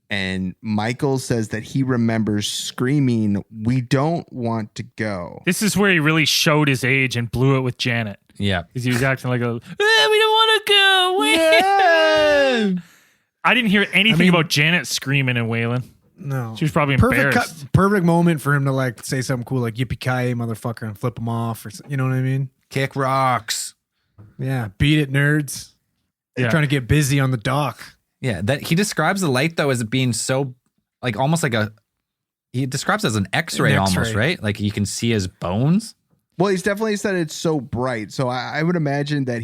And Michael says that he remembers screaming, "We don't want to go." This is where he really showed his age and blew it with Janet. Yeah. Because he was acting like we don't want to go. Yeah. I didn't hear anything about Janet screaming and wailing. No. She was probably embarrassed. Perfect moment for him to like say something cool like yippee-ki-yay, motherfucker, and flip him off, or you know what I mean? Kick rocks. Yeah, beat it, nerds. They're Yeah. trying to get busy on the dock. Yeah, that he describes the light though as being so like almost like he describes it as an X-ray, An X-ray. almost, right? Like you can see his bones. Well, he's definitely said it's so bright. So I would imagine that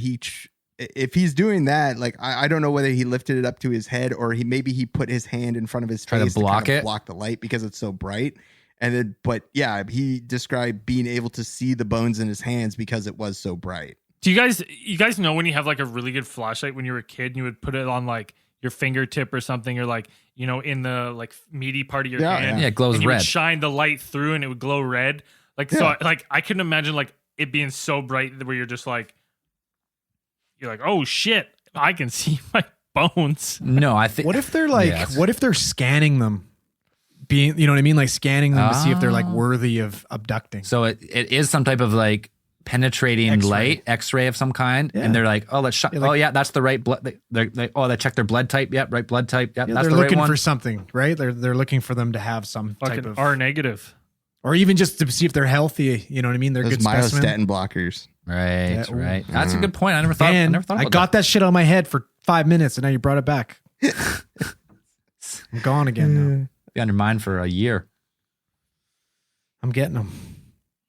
if he's doing that, like I don't know whether he lifted it up to his head or he put his hand in front of his Try to face block kind of it? block the light because it's so bright. And then, but yeah, he described being able to see the bones in his hands because it was so bright. Do you guys know when you have like a really good flashlight when you were a kid and you would put it on like your fingertip or something, or like, in the like meaty part of your hand? Yeah, it glows and you red. would shine the light through and it would glow red. Like, so like I couldn't imagine like it being so bright where you're like, oh shit, I can see my bones. No, I think. What if they're like, Yes. what if they're scanning them? Being, you know what I mean? Like scanning them to see if they're like worthy of abducting. So it is some type of like penetrating X-ray. light, X-ray of some kind, Yeah. and they're like, oh, let's Yeah, like- oh yeah, that's the right blood. They check their blood type. Yep, right blood type. Yep, Yeah, that's they're the right looking one. for something, right? They're looking for them to have some type Fucking of, R negative. or even just to see if they're healthy. You know what I mean? They're Those good specimen. myostatin blockers. Right, Yeah, ooh. right. That's a good point. I never thought. And I never thought about I got that shit on my head for 5 minutes, and now you brought it back. I'm gone again now. Be on your mind for a year. I'm getting them.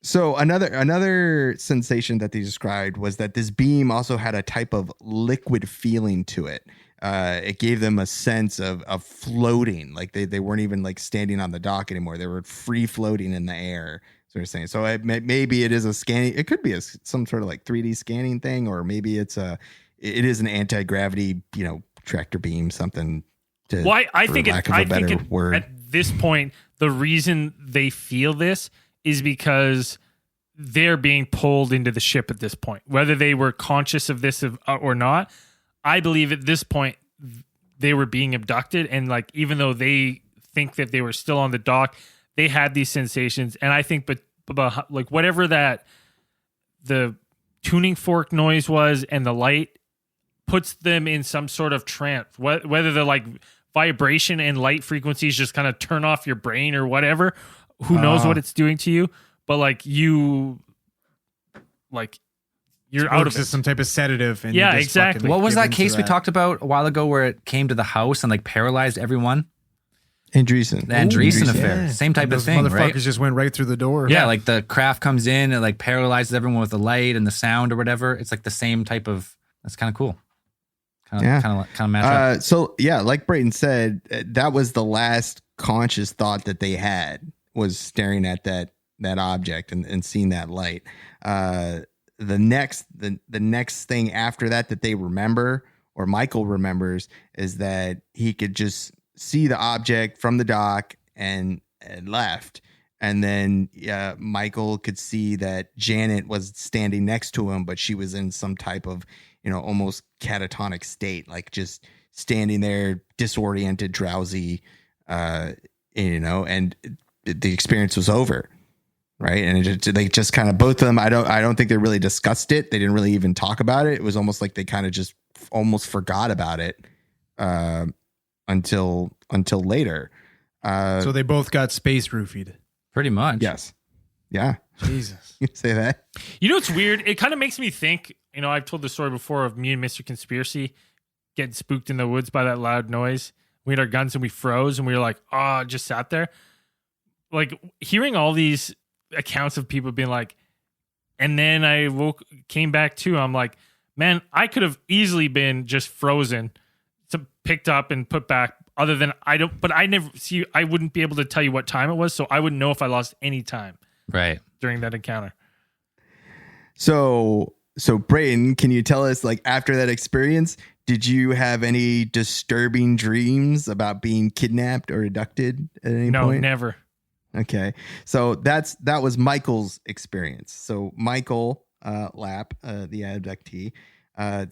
So another sensation that they described was that this beam also had a type of liquid feeling to it. It gave them a sense of floating, like they weren't even like standing on the dock anymore. They were free floating in the air. So they're saying. So maybe it is a scanning. It could be some sort of like 3D scanning thing, or maybe it is an anti-gravity, tractor beam, something. Why I think at this point the reason they feel this is because they're being pulled into the ship at this point, whether they were conscious of this or not. I believe at this point they were being abducted, and like even though they think that they were still on the dock, they had these sensations, and I think but like whatever that the tuning fork noise was and the light puts them in some sort of trance, whether they're like vibration and light frequencies just kind of turn off your brain or whatever. Who knows what it's doing to you? But you're out of it. Some type of sedative. And yeah, exactly. What was that case we talked about a while ago where it came to the house and like paralyzed everyone? Andreessen. The Andreessen affair. Same type of thing, right? Motherfuckers just went right through the door. Yeah, like the craft comes in and like paralyzes everyone with the light and the sound or whatever. It's like the same type of. That's kind of cool. Kind of match up. So yeah, like Brayton said, that was the last conscious thought that they had, was staring at that object and seeing that light. The next thing after that they remember, or Michael remembers, is that he could just see the object from the dock and left. And then Michael could see that Janet was standing next to him, but she was in some type of, almost catatonic state, like just standing there, disoriented, drowsy, and the experience was over. Right. And they just kind of, both of them, I don't think they really discussed it. They didn't really even talk about it. It was almost like they kind of just almost forgot about it until later. So they both got space roofied. Pretty much. Yes. Yeah. Jesus. You say that? It's weird. It kind of makes me think, I've told the story before of me and Mr. Conspiracy getting spooked in the woods by that loud noise. We had our guns and we froze and we were like, just sat there. Like hearing all these accounts of people being like, and then I came back to, I'm like, man, I could have easily been just frozen, picked up and put back. Other than I wouldn't be able to tell you what time it was, so I wouldn't know if I lost any time right during that encounter. So Brayden, can you tell us, like, after that experience, did you have any disturbing dreams about being kidnapped or abducted at any point? No, never. Okay. So that was Michael's experience. So Michael Lapp, the abductee,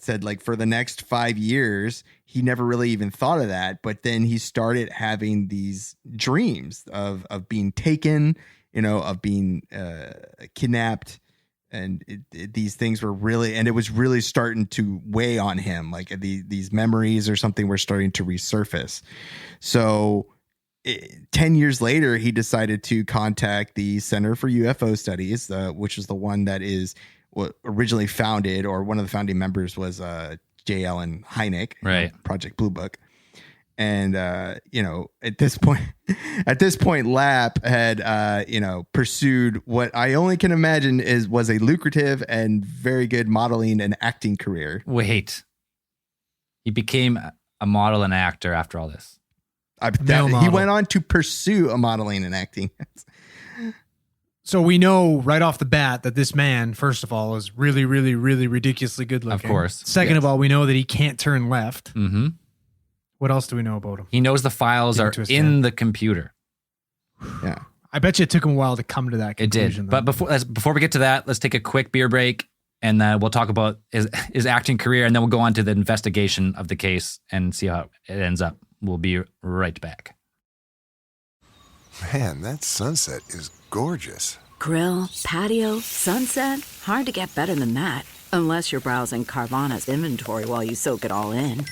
said, like, for the next 5 years, he never really even thought of that. But then he started having these dreams of being taken, of being kidnapped. And these things were really, and it was really starting to weigh on him. Like these memories or something were starting to resurface. So 10 years later, he decided to contact the Center for UFO Studies, which is the one that is originally founded, or one of the founding members was J. Allen Hynek, right? Project Blue Book. And at this point, Lapp had pursued what I only can imagine was a lucrative and very good modeling and acting career. Wait, he became a model and actor after all this. He went on to pursue a modeling and acting. So we know right off the bat that this man, first of all, is really, really, really ridiculously good looking. Of course. Second of all, we know that he can't turn left. Mm-hmm. What else do we know about him? He knows the files are in the computer. Yeah. I bet you it took him a while to come to that conclusion. It did. But before we get to that, let's take a quick beer break, and then we'll talk about his acting career, and then we'll go on to the investigation of the case and see how it ends up. We'll be right back. Man, that sunset is gorgeous. Grill, patio, sunset. Hard to get better than that. Unless you're browsing Carvana's inventory while you soak it all in.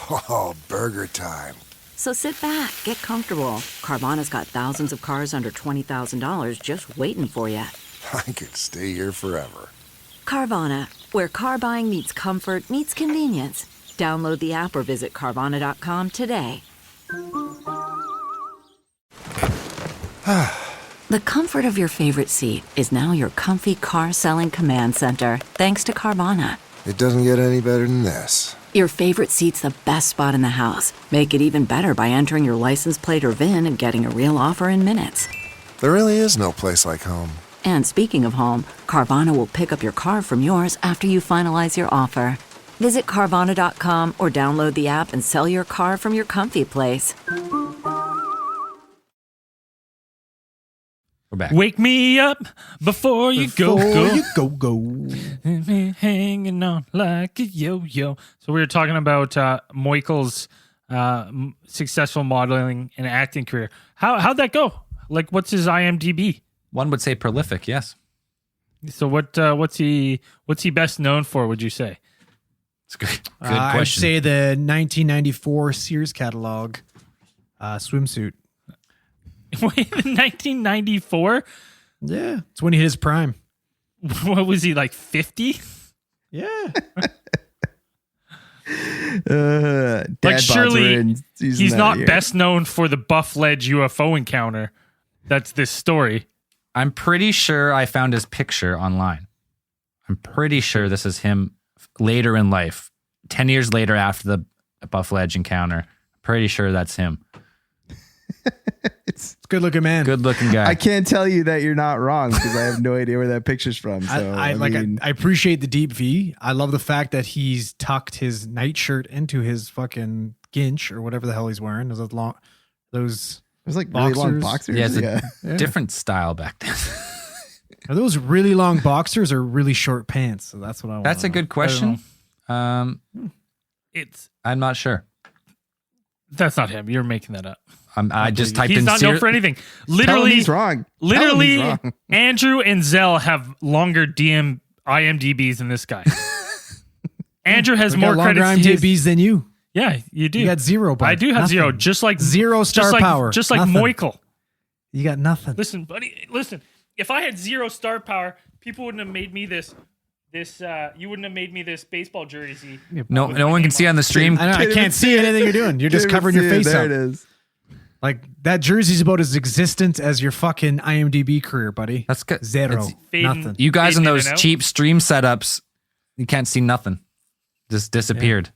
Oh, burger time. So sit back, get comfortable. Carvana's got thousands of cars under $20,000 just waiting for you. I could stay here forever. Carvana, where car buying meets comfort, meets convenience. Download the app or visit Carvana.com today. The comfort of your favorite seat is now your comfy car selling command center, thanks to Carvana. It doesn't get any better than this. Your favorite seat's the best spot in the house. Make it even better by entering your license plate or VIN and getting a real offer in minutes. There really is no place like home. And speaking of home, Carvana will pick up your car from yours after you finalize your offer. Visit Carvana.com or download the app and sell your car from your comfy place. We're back. Wake me up before you go. Hanging on like a yo-yo. So we were talking about Michael's successful modeling and acting career. How'd that go? Like, what's his IMDb? One would say prolific, yes. So what's he best known for, would you say? It's a good I'd question. say the 1994 Sears catalog swimsuit. Wait, 1994? Yeah, it's when he hit his prime. What was he, like 50? Yeah. Dad Like, bods surely were in season he's that not year. best known for the Buff Ledge UFO Encounter. That's this story. I'm pretty sure I found his picture online. I'm pretty sure this is him later in life, 10 years later after the Buff Ledge encounter. Pretty sure that's him. It's a good looking man. Good looking guy. I can't tell you that you're not wrong because I have no idea where that picture's from. So I appreciate the deep V. I love the fact that he's tucked his nightshirt into his fucking ginch or whatever the hell he's wearing. Those it was like really long boxers. Yeah, it's Yeah. a different style back then. Are those really long boxers or really short pants? So that's what I want. That's a good question. I'm not sure. That's not him. You're making that up. I just typed He's in not known for anything. Tell him Literally, he's wrong. Tell him Literally, he's wrong. Andrew and Zell have longer IMDb's than this guy. Andrew has more longer credits. to his- IMDb's than you. Yeah, you do. You got zero. Bud. I do have Nothing. zero. Just like Zero star power. Just like Nothing. Michael. You got nothing. Listen, buddy. Listen. If I had zero star power, people wouldn't have made me this. You wouldn't have made me this baseball jersey. No with no my one name can see on on the stream. I know. I can't see anything you're doing. You're just Can't covering even your see face it. There up. it is. Like that jersey's about as existent as your fucking IMDb career, buddy. That's good. Zero. It's- Fading. Nothing. You guys in Fading in those and out. cheap stream setups, you can't see nothing. Just disappeared.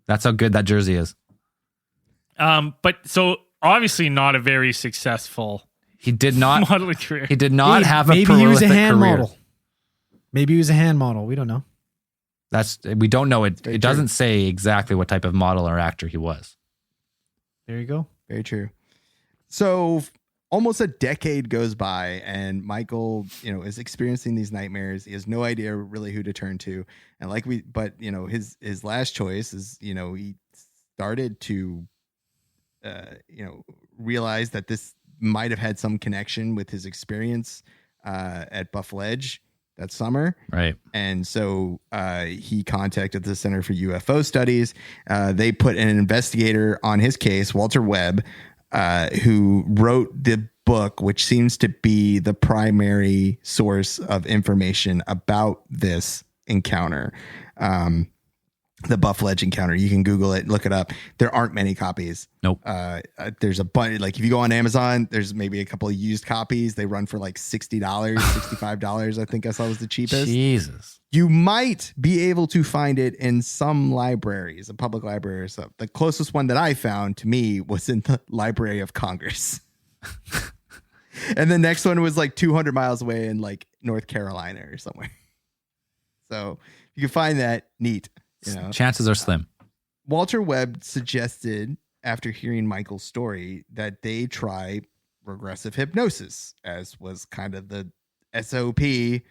That's how good that jersey is. But so obviously not a very successful He did not. modeling career. He did not have a Maybe prolific he was a hand career. model. Maybe he was a hand model. We don't know. We don't know it. Very It doesn't say exactly what type of model or actor he was. There you go. Very true. So almost a decade goes by and Michael, is experiencing these nightmares. He has no idea really who to turn to. And his last choice is, he started to, realize that this might have had some connection with his experience at Buff Ledge that summer. Right. And so he contacted the Center for UFO Studies. They put an investigator on his case, Walter Webb, who wrote the book, which seems to be the primary source of information about this encounter. The Buff Ledge encounter. You can Google it, look it up. There aren't many copies. Nope. There's a bunch. Like if you go on Amazon, there's maybe a couple of used copies. They run for like $60, $65. I think I saw was the cheapest. Jesus. You might be able to find it in some libraries, a public library or something. The closest one that I found to me was in the Library of Congress. And the next one was like 200 miles away in like North Carolina or somewhere. So you can find that, neat. Chances are slim. Walter Webb suggested, after hearing Michael's story, that they try regressive hypnosis, as was kind of the SOP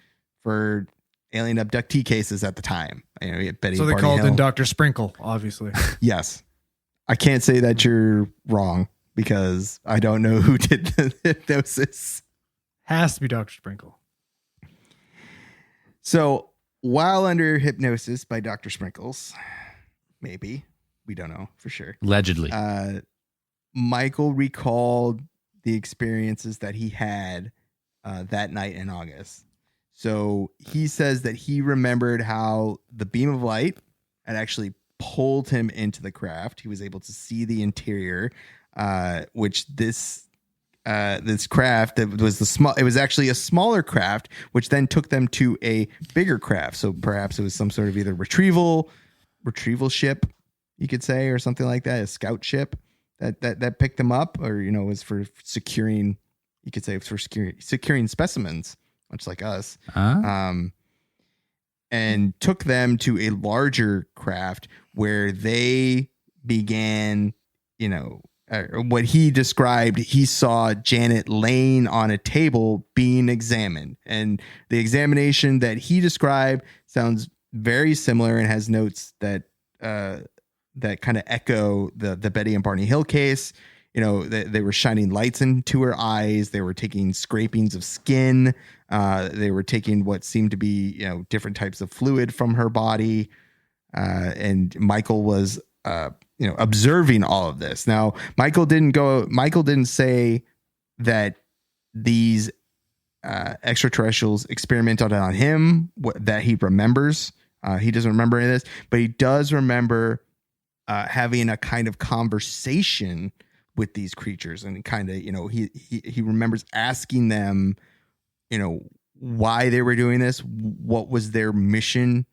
for alien abductee cases at the time. You had Betty So they Barney called Hill. in Dr. Sprinkle, obviously. Yes. I can't say that you're wrong because I don't know who did the hypnosis. Has to be Dr. Sprinkle. So while under hypnosis by Dr. Sprinkles, maybe, we don't know for sure. Allegedly. Michael recalled the experiences that he had that night in August. So he says that he remembered how the beam of light had actually pulled him into the craft. He was able to see the interior, which this craft that was it was actually a smaller craft, which then took them to a bigger craft. So perhaps it was some sort of either retrieval ship, you could say, or something like that, a scout ship that picked them up, or was for securing. You could say it's for securing specimens, much like us. Huh? and took them to a larger craft where they began, what he described, he saw Janet laying on a table being examined. And the examination that he described sounds very similar and has notes that kind of echo the Betty and Barney Hill case. They were shining lights into her eyes. They were taking scrapings of skin. They were taking what seemed to be, different types of fluid from her body. And Michael was, observing all of this. Now, Michael didn't say that these extraterrestrials experimented on him, that he remembers. He doesn't remember any of this, but he does remember having a kind of conversation with these creatures, and kind of, he remembers asking them, why they were doing this, what was their mission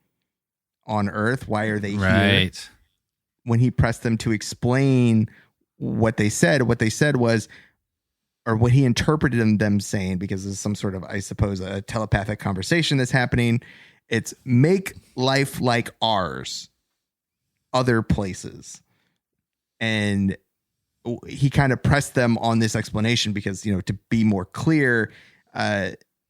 on Earth, why are they here? When he pressed them to explain what they said was, or what he interpreted them saying, because there's some sort of, I suppose, a telepathic conversation that's happening. It's make life like ours, other places. And he kind of pressed them on this explanation because, to be more clear,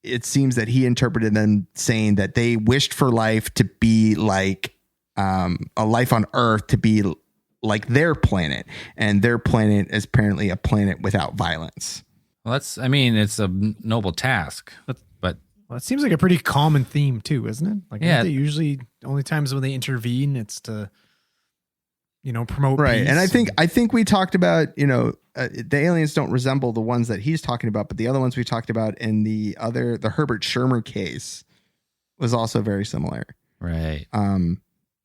it seems that he interpreted them saying that they wished for life to be like a life on Earth, to be like their planet. And their planet is apparently a planet without violence. Well, it's a noble task, but Well, it seems like a pretty common theme too, isn't it? Like, yeah, they usually only times when they intervene, it's to, promote right. peace. And I think we talked about, the aliens don't resemble the ones that he's talking about, but the other ones we talked about in the Herbert Schirmer case was also very similar. Right.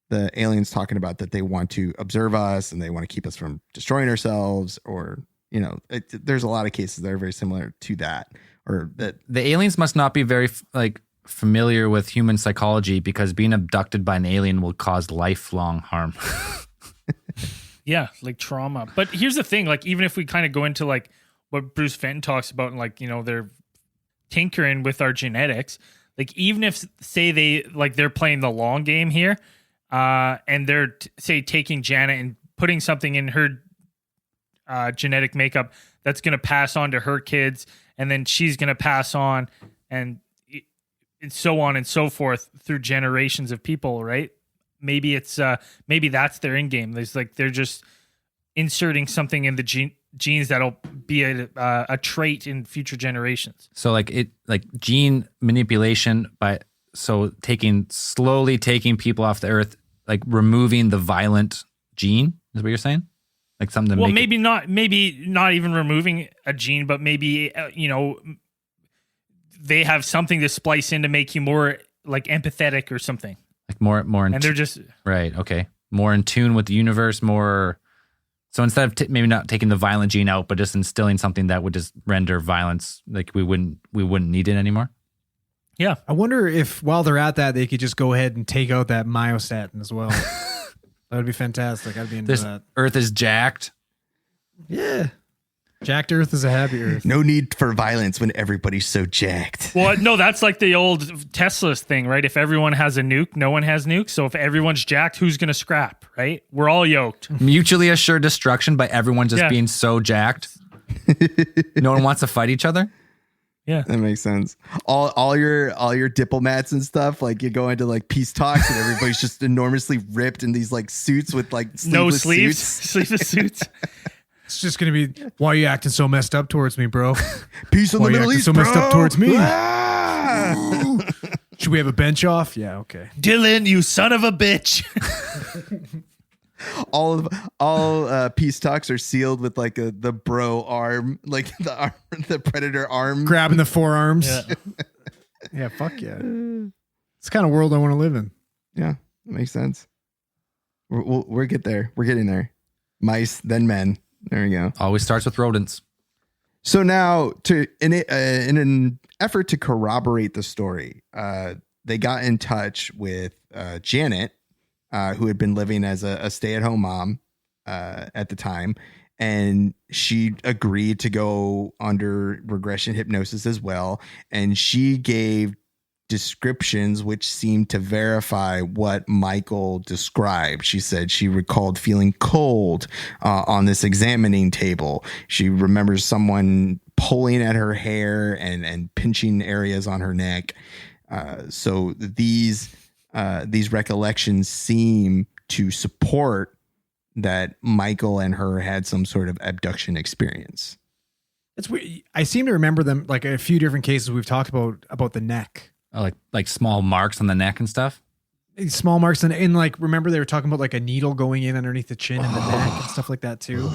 The aliens talking about that they want to observe us and they want to keep us from destroying ourselves, or, there's a lot of cases that are very similar to that. Or that the aliens must not be very familiar with human psychology, because being abducted by an alien will cause lifelong harm. Yeah, like trauma. But here's the thing, like, even if we kind of go into like what Bruce Fenton talks about, and like, they're tinkering with our genetics, like, even if say they're playing the long game here, and they're say taking Janet and putting something in her genetic makeup that's going to pass on to her kids, and then she's going to pass on, and so on and so forth through generations of people, right? Maybe it's maybe that's their end game. There's like, they're just inserting something in the genes that'll be a trait in future generations. So like gene manipulation slowly taking people off the Earth, like removing the violent gene, is what you're saying? Like something. Well, maybe not even removing a gene, but maybe they have something to splice in to make you more like empathetic or something. Like more, and they're just right. Okay, more in tune with the universe. More. So instead of maybe not taking the violent gene out, but just instilling something that would just render violence, like we wouldn't need it anymore. Yeah, I wonder if while they're at that, they could just go ahead and take out that myostatin as well. That would be fantastic. I'd be into that. Earth is jacked. Yeah. Jacked Earth is a happy Earth. No need for violence when everybody's so jacked. Well, no, that's like the old Tesla's thing, right? If everyone has a nuke, no one has nukes. So if everyone's jacked, who's going to scrap, right? We're all yoked. Mutually assured destruction by everyone just being so jacked. No one wants to fight each other. Yeah, that makes sense. All your diplomats and stuff, like you go into like peace talks and everybody's just enormously ripped in these like suits with like no sleeves, sleeveless suits. It's just gonna be, why are you acting so messed up towards me, bro? Peace in the Middle East, so bro. messed up towards me. Ah! Should we have a bench off? Yeah, okay. Dylan, you son of a bitch. all peace talks are sealed with like the bro arm, like the predator arm, grabbing the forearms. Yeah, fuck yeah. It's the kind of world I want to live in. Yeah, that makes sense. We'll get there. We're getting there. Mice, then men. There we go. Always starts with rodents. So now, in an effort to corroborate the story, they got in touch with Janet, who had been living as a stay-at-home mom at the time, and she agreed to go under regression hypnosis as well. And she gave descriptions which seemed to verify what Michael described. She said she recalled feeling cold on this examining table. She remembers someone pulling at her hair and pinching areas on her neck. So these recollections seem to support that Michael and her had some sort of abduction experience. It's weird. I seem to remember them like a few different cases we've talked about the neck. Oh, like small marks on the neck and stuff. Small marks and like remember they were talking about like a needle going in underneath the chin and the neck and stuff like that too.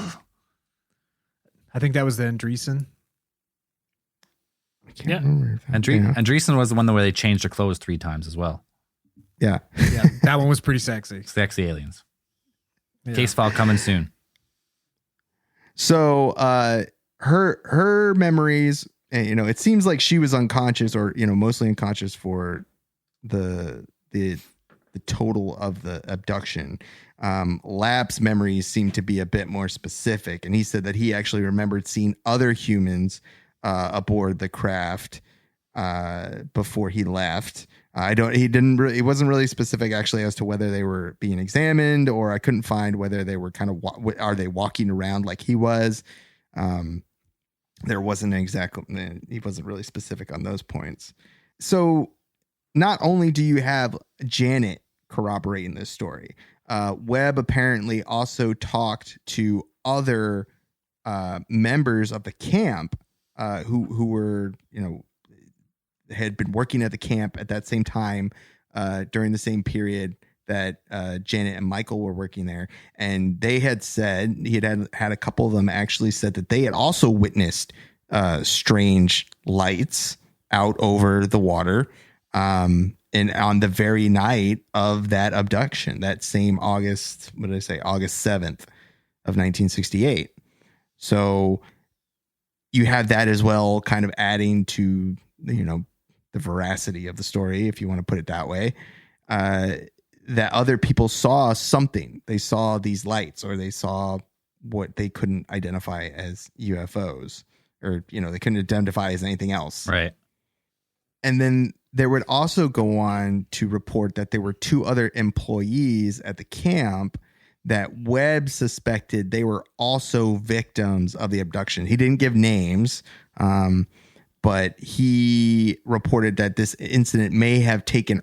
I think that was the Andreessen. I can't remember. Andreessen was the one where they changed their clothes 3 times as well. Yeah. Yeah, that one was pretty sexy. Sexy aliens. Yeah. Case file coming soon. So her memories, it seems like she was unconscious or, mostly unconscious for the total of the abduction. Lap's memories seem to be a bit more specific. And he said that he actually remembered seeing other humans aboard the craft before he left. He wasn't really specific actually as to whether they were being examined, or I couldn't find whether they were are they walking around like he was. There wasn't he wasn't really specific on those points. So not only do you have Janet corroborating this story, Webb apparently also talked to other members of the camp who were, had been working at the camp at that same time during the same period that Janet and Michael were working there. And they had said, he had a couple of them actually said that they had also witnessed strange lights out over the water. And on the very night of that abduction, that same August 7th of 1968. So you have that as well, kind of adding to, the veracity of the story, if you want to put it that way, that other people saw something. They saw these lights, or they saw what they couldn't identify as UFOs, or, they couldn't identify as anything else. Right. And then there would also go on to report that there were 2 other employees at the camp that Webb suspected they were also victims of the abduction. He didn't give names, but he reported that this incident may have taken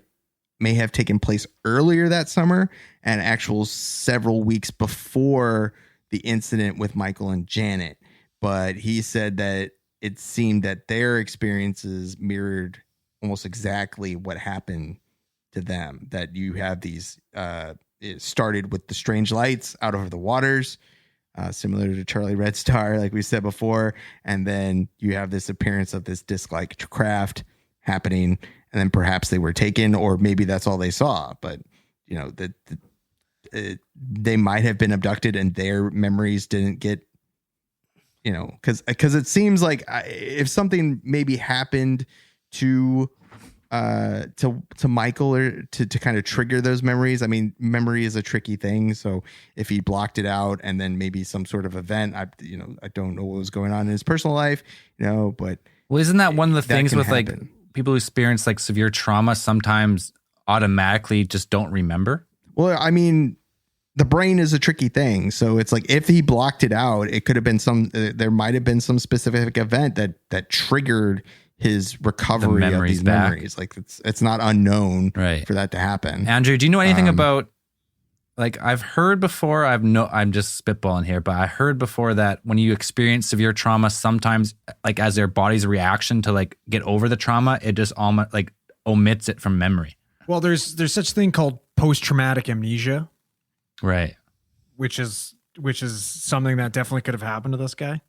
place earlier that summer and actual several weeks before the incident with Michael and Janet. But he said that it seemed that their experiences mirrored almost exactly what happened to them, that you have these, it started with the strange lights out over the waters, similar to Charlie Red Star, like we said before. And then you have this appearance of this disc-like craft happening, and then perhaps they were taken, or maybe that's all they saw. But, they might have been abducted and their memories didn't get, because it seems like if something maybe happened to Michael, or to kind of trigger those memories. I mean, memory is a tricky thing. So if he blocked it out and then maybe some sort of event, I don't know what was going on in his personal life, but well, isn't that one of the things with happen. Like people who experience like severe trauma sometimes automatically just don't remember? Well, I mean, the brain is a tricky thing. So it's like, if he blocked it out, it could have been there might've been some specific event that triggered his recovery of these memories. Like it's not unknown for that to happen. Andrew, do you know anything about, like, I've heard before, I'm just spitballing here, but I heard before that when you experience severe trauma, sometimes like as their body's reaction to like get over the trauma, it just almost like omits it from memory. Well, there's such thing called post-traumatic amnesia. Right. Which is something that definitely could have happened to this guy.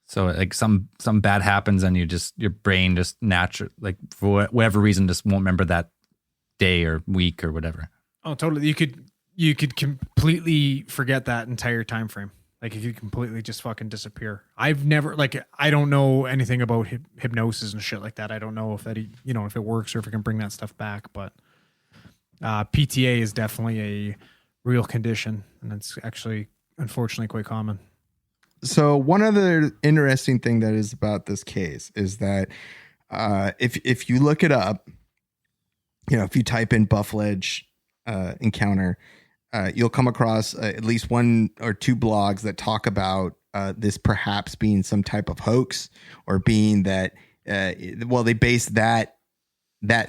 So like some bad happens and your brain just naturally, like for whatever reason, just won't remember that day or week or whatever. Oh, totally. You could completely forget that entire time frame. Like, it could completely just fucking disappear. I've never, like, I don't know anything about hypnosis and shit like that. I don't know if that, if it works or if it can bring that stuff back, but PTA is definitely a real condition, and it's actually unfortunately quite common. So one other interesting thing that is about this case is that if you look it up, if you type in Buff Ledge Encounter, you'll come across at least one or two blogs that talk about this perhaps being some type of hoax, or being that, they base that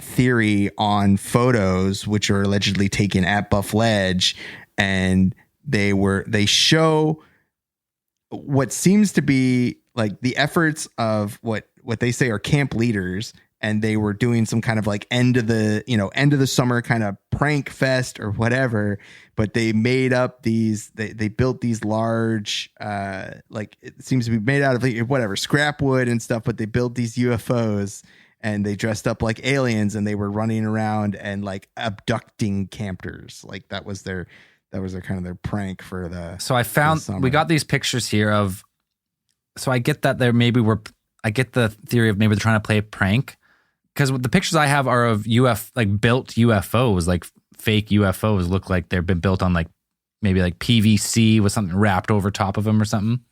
theory on photos which are allegedly taken at Buff Ledge, and they show what seems to be like the efforts of what they say are camp leaders, and they were doing some kind of like end of the summer kind of prank fest or whatever. But they made up these, they built these large, like it seems to be made out of like, whatever, scrap wood and stuff. But they built these UFOs, and they dressed up like aliens, and they were running around and like abducting campers. Like that was their kind of their prank for the. So I found, we got these pictures here of, so I get that I get the theory of maybe they're trying to play a prank, because the pictures I have are of built UFOs, like fake UFOs look like they've been built on like maybe like PVC with something wrapped over top of them or something.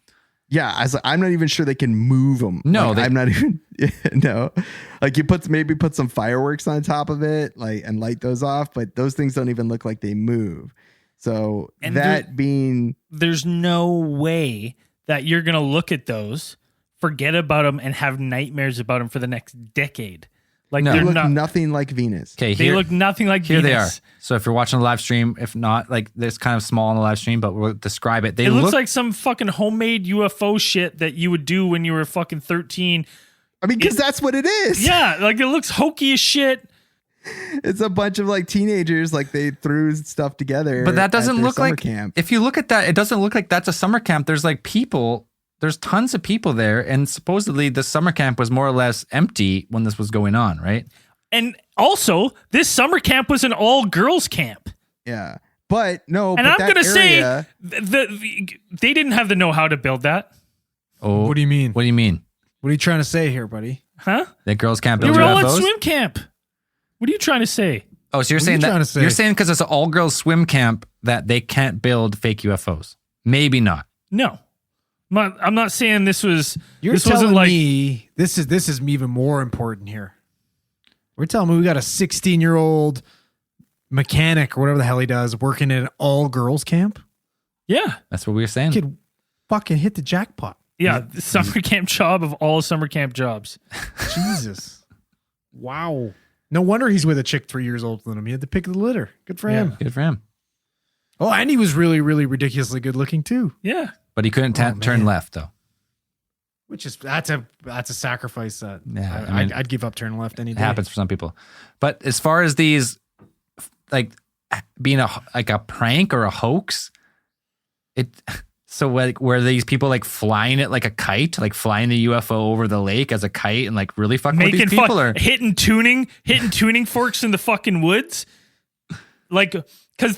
Yeah, I'm not even sure they can move them. No, I'm not even. No, like you put some fireworks on top of it, like, and light those off, but those things don't even look like they move. So And there's no way that you're gonna look at those, forget about them, and have nightmares about them for the next decade. Like No. they they're look not. nothing like Venus. Okay, They look nothing like here Venus. they are. So if you're watching the live stream, if not, like this kind of small on the live stream, but we'll describe it. They It look looks like some fucking homemade UFO shit that you would do when you were fucking 13. I mean, because that's what it is. Yeah, like it looks hokey as shit. It's a bunch of like teenagers, like they threw stuff together. But that doesn't at their look summer like camp. If you look at that, it doesn't look like that's a summer camp. There's like people, there's tons of people there, and supposedly the summer camp was more or less empty when this was going on, right? And also, this summer camp was an all-girls camp. Yeah, but no. And but I'm going to say area- they didn't have the know-how to build that. Oh, What do you mean? What do you mean? What are you trying to say here, buddy? Huh? That girls can't They build were all at UFOs? swim camp. What are you trying to say? Oh, so you're What are saying you that trying to say? you're saying because it's an all girls swim camp that they can't build fake UFOs? Maybe not. No. I'm not saying this was. You're this telling wasn't like, me this is even more important here. We're telling me we got a 16-year-old mechanic or whatever the hell he does working at an all-girls camp. Yeah. That's what we were saying. Kid fucking hit the jackpot. Yeah. The summer camp job of all summer camp jobs. Jesus. Wow. No wonder he's with a chick 3 years older than him. He had the pick of the litter. Good for him. Good for him. Oh, and he was really, really ridiculously good looking too. Yeah. But he couldn't turn man. left though. Which is that's a sacrifice that Yeah, I mean, I'd give up turning left any It day. happens for some people. But as far as these, like being a prank or a hoax, so like were these people like flying it like a kite, like flying the UFO over the lake as a kite and like really fucking with these people, or hitting tuning forks in the fucking woods, like because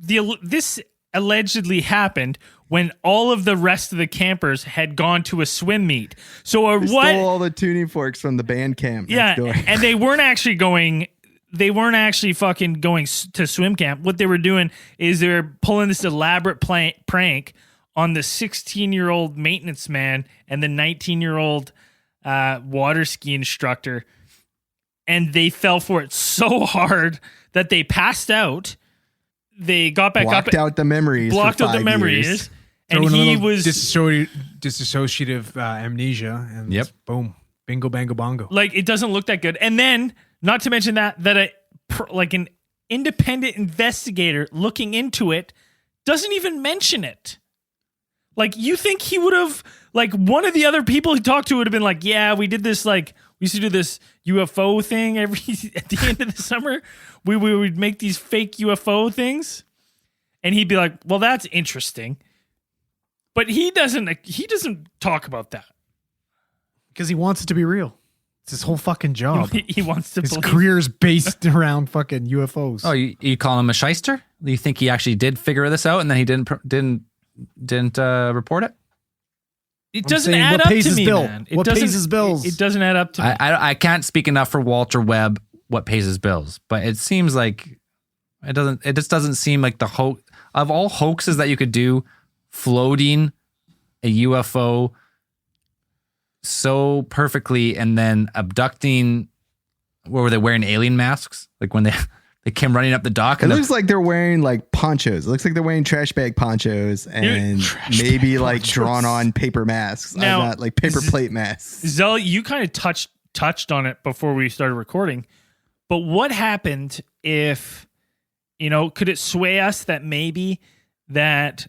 this allegedly happened when all of the rest of the campers had gone to a swim meet. So They what? stole all the tuning forks from the band camp. Yeah, next door. and they weren't actually going. They weren't actually fucking going to swim camp. What they were doing is they were pulling this elaborate prank on the 16-year-old maintenance man and the 19-year-old water ski instructor, and they fell for it so hard that they passed out. They got back blocked up, out the memories. blocked for out the 5 memories, years. and Throw in a he little was dissociative amnesia, and Yep. boom, bingo, bango, bongo. like, it doesn't look that good. And then, not to mention that an independent investigator looking into it doesn't even mention it. Like, you think he would have, like, one of the other people he talked to would have been like, yeah, we did this, like, we used to do this UFO thing at the end of the summer. We would make these fake UFO things. And he'd be like, well, that's interesting. But he doesn't talk about that. Because he wants it to be real. It's his whole fucking job. He wants to His believe. career's based around fucking UFOs. oh, you call him a shyster? You think he actually did figure this out and then he didn't report it? It I'm doesn't saying, add what up pays to his me, bill? man. What pays his bills? It doesn't add up to me. I can't speak enough for Walter Webb what pays his bills, but it seems like it just doesn't seem like the hoax of all hoaxes that you could do, floating a UFO so perfectly and then abducting were they wearing alien masks? Like when they came running up the dock. It looks like they're wearing like ponchos. It looks like they're wearing trash bag ponchos and maybe like drawn on paper masks. Now, Not like paper plate masks. Zell, you kind of touched on it before we started recording, but what happened if, could it sway us that maybe that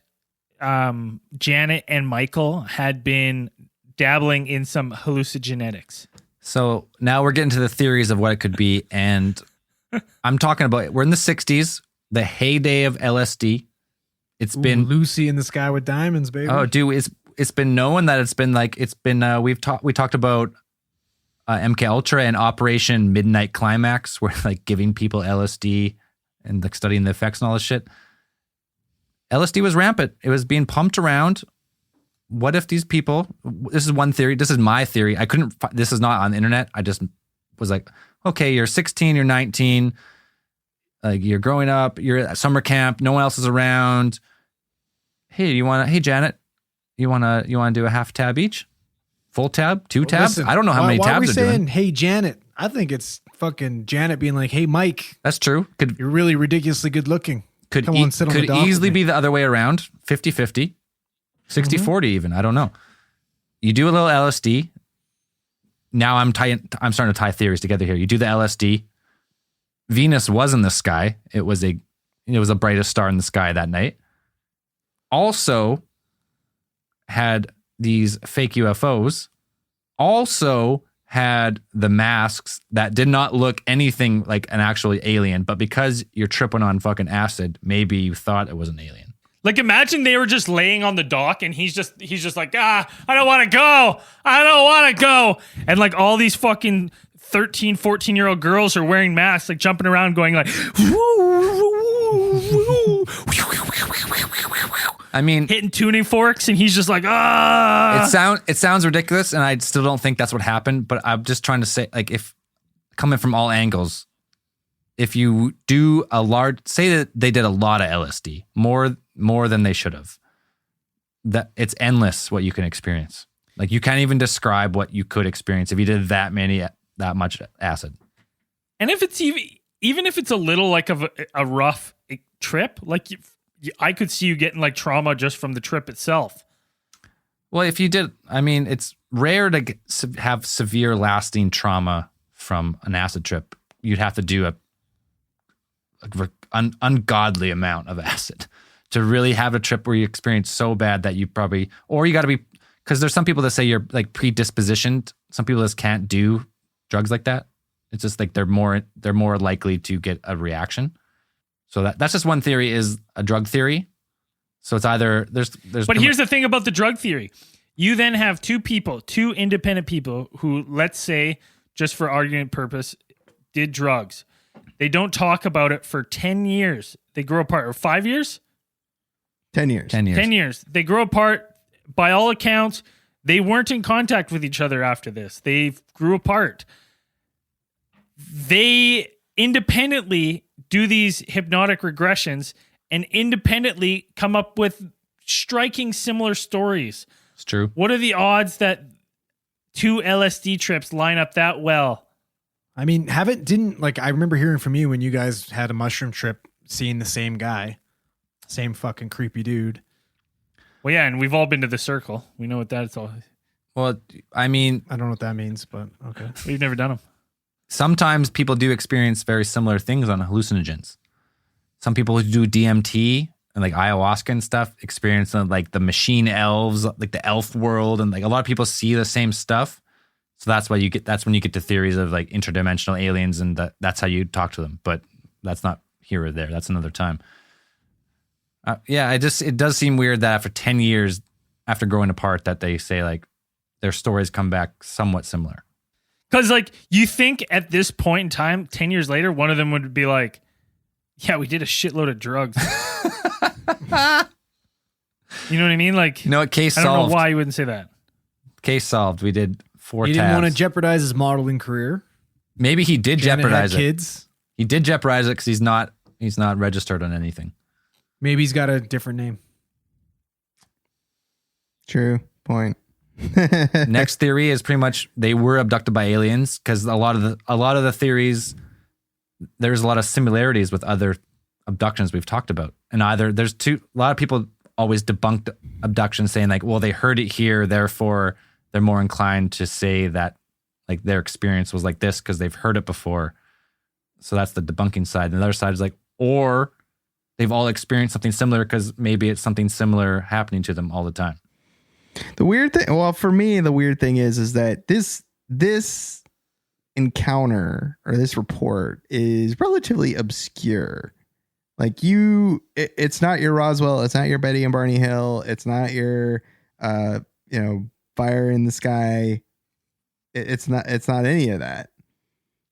Janet and Michael had been dabbling in some hallucinogenetics? So now we're getting to the theories of what it could be, and I'm talking about, we're in the 60s, the heyday of LSD. It's been Lucy in the Sky with Diamonds, baby. Oh, dude, it's been known that we talked about MK Ultra and Operation Midnight Climax, where like giving people LSD and like studying the effects and all this shit. LSD was rampant. It was being pumped around. What if these people? This is one theory. This is my theory. This is not on the internet. I just was like, okay, you're 16, you're 19, like you're growing up, you're at summer camp, no one else is around. Hey, Janet, you wanna do a half tab each? Full tab? 2 tabs? Listen, I don't know how many why are tabs we they're saying, doing. hey, Janet? I think it's fucking Janet being like, hey, Mike, That's true. you're really ridiculously good looking. Could Come on, sit on the dock easily with me. be the other way around, 50-50, 60-40 even. I don't know. You do a little LSD. Now I'm starting to tie theories together here. You do the LSD. Venus was in the sky. It was the brightest star in the sky that night. Also had these fake UFOs. Also had the masks that did not look anything like an actual alien, but because you're tripping on fucking acid, maybe you thought it was an alien. Like, imagine they were just laying on the dock and he's just like, I don't want to go. And like all these fucking 13, 14-year-old girls are wearing masks, like jumping around going like, I mean, hitting tuning forks, and he's just like, ah. It sounds ridiculous, and I still don't think that's what happened. But I'm just trying to say, like, if coming from all angles, if you do say that they did a lot of LSD, more than they should have, that it's endless what you can experience. Like, you can't even describe what you could experience if you did that much acid. And if it's even if it's a little like of a rough trip, like I could see you getting like trauma just from the trip itself. Well, if you did, I mean, it's rare to have severe lasting trauma from an acid trip. You'd have to do an ungodly amount of acid to really have a trip where you experience so bad that you probably, or you got to be, because there's some people that say you're like predispositioned. Some people just can't do drugs like that. It's just like they're more likely to get a reaction. So that's just one theory, is a drug theory. So it's either there's. But here's the thing about the drug theory: you then have two independent people who, let's say, just for argument purpose, did drugs. They don't talk about it for 10 years. They grow apart, or 5 years. 10 years. 10 years. 10 years. They grow apart. By all accounts, they weren't in contact with each other after this. They grew apart. They independently do these hypnotic regressions and independently come up with striking similar stories. It's true. What are the odds that 2 LSD trips line up that well? I mean, I remember hearing from you when you guys had a mushroom trip, seeing the same guy, same fucking creepy dude. Well, yeah, and we've all been to the circle. We know what that's all. Well, I mean, I don't know what that means, but okay. We've never done them. sometimes people do experience very similar things on hallucinogens. Some people who do DMT and like ayahuasca and stuff experience like the machine elves, like the elf world, and like a lot of people see the same stuff. So that's when you get to theories of like interdimensional aliens, and that's how you talk to them. But that's not here or there. That's another time. It does seem weird that after 10 years after growing apart that they say like their stories come back somewhat similar. Because like you think at this point in time, 10 years later, one of them would be like, yeah, we did a shitload of drugs. You know what I mean? Like, no, case solved. I don't know why you wouldn't say that. Case solved. We did 4 He tabs. didn't want to jeopardize his modeling career. Maybe he did Janet jeopardize had it. kids. He did jeopardize it because he's not registered on anything. Maybe he's got a different name. True point. Next theory is pretty much they were abducted by aliens, because a lot of the theories, there's a lot of similarities with other abductions we've talked about. And a lot of people always debunked abduction, saying like, well, they heard it here, therefore they're more inclined to say that like their experience was like this because they've heard it before. So that's the debunking side. And the other side is like, or they've all experienced something similar because maybe it's something similar happening to them all the time. The weird thing, well, for me, the weird thing is that this encounter or this report is relatively obscure. Like it's not your Roswell, it's not your Betty and Barney Hill, it's not your fire in the sky. It's not any of that.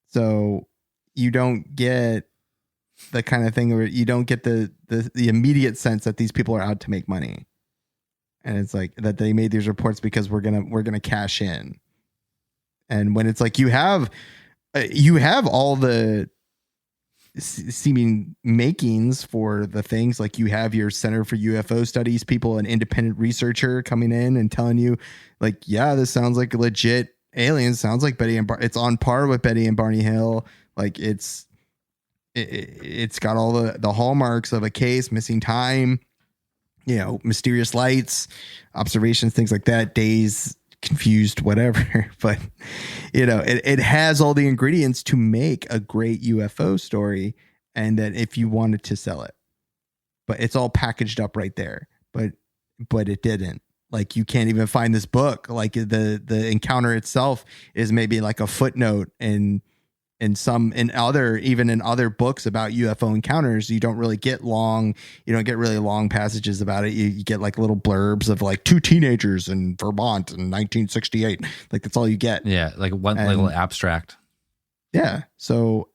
So you don't get the kind of thing where you don't get the immediate sense that these people are out to make money. And it's like that they made these reports because we're gonna cash in. And when it's like you have all the seeming makings for the things, like you have your Center for UFO Studies people, an independent researcher coming in and telling you like, yeah, this sounds like legit aliens, sounds like it's on par with Betty and Barney Hill. Like it's got all the hallmarks of a case, missing time, mysterious lights, observations, things like that, days, confused, whatever. But, it has all the ingredients to make a great UFO story. And that if you wanted to sell it, but it's all packaged up right there, but it didn't. Like you can't even find this book. Like the encounter itself is maybe like a footnote in other books about UFO encounters. You don't get really long passages about it. You get like little blurbs of like 2 teenagers in Vermont in 1968. Like that's all you get. Yeah. Like one little abstract. Yeah. So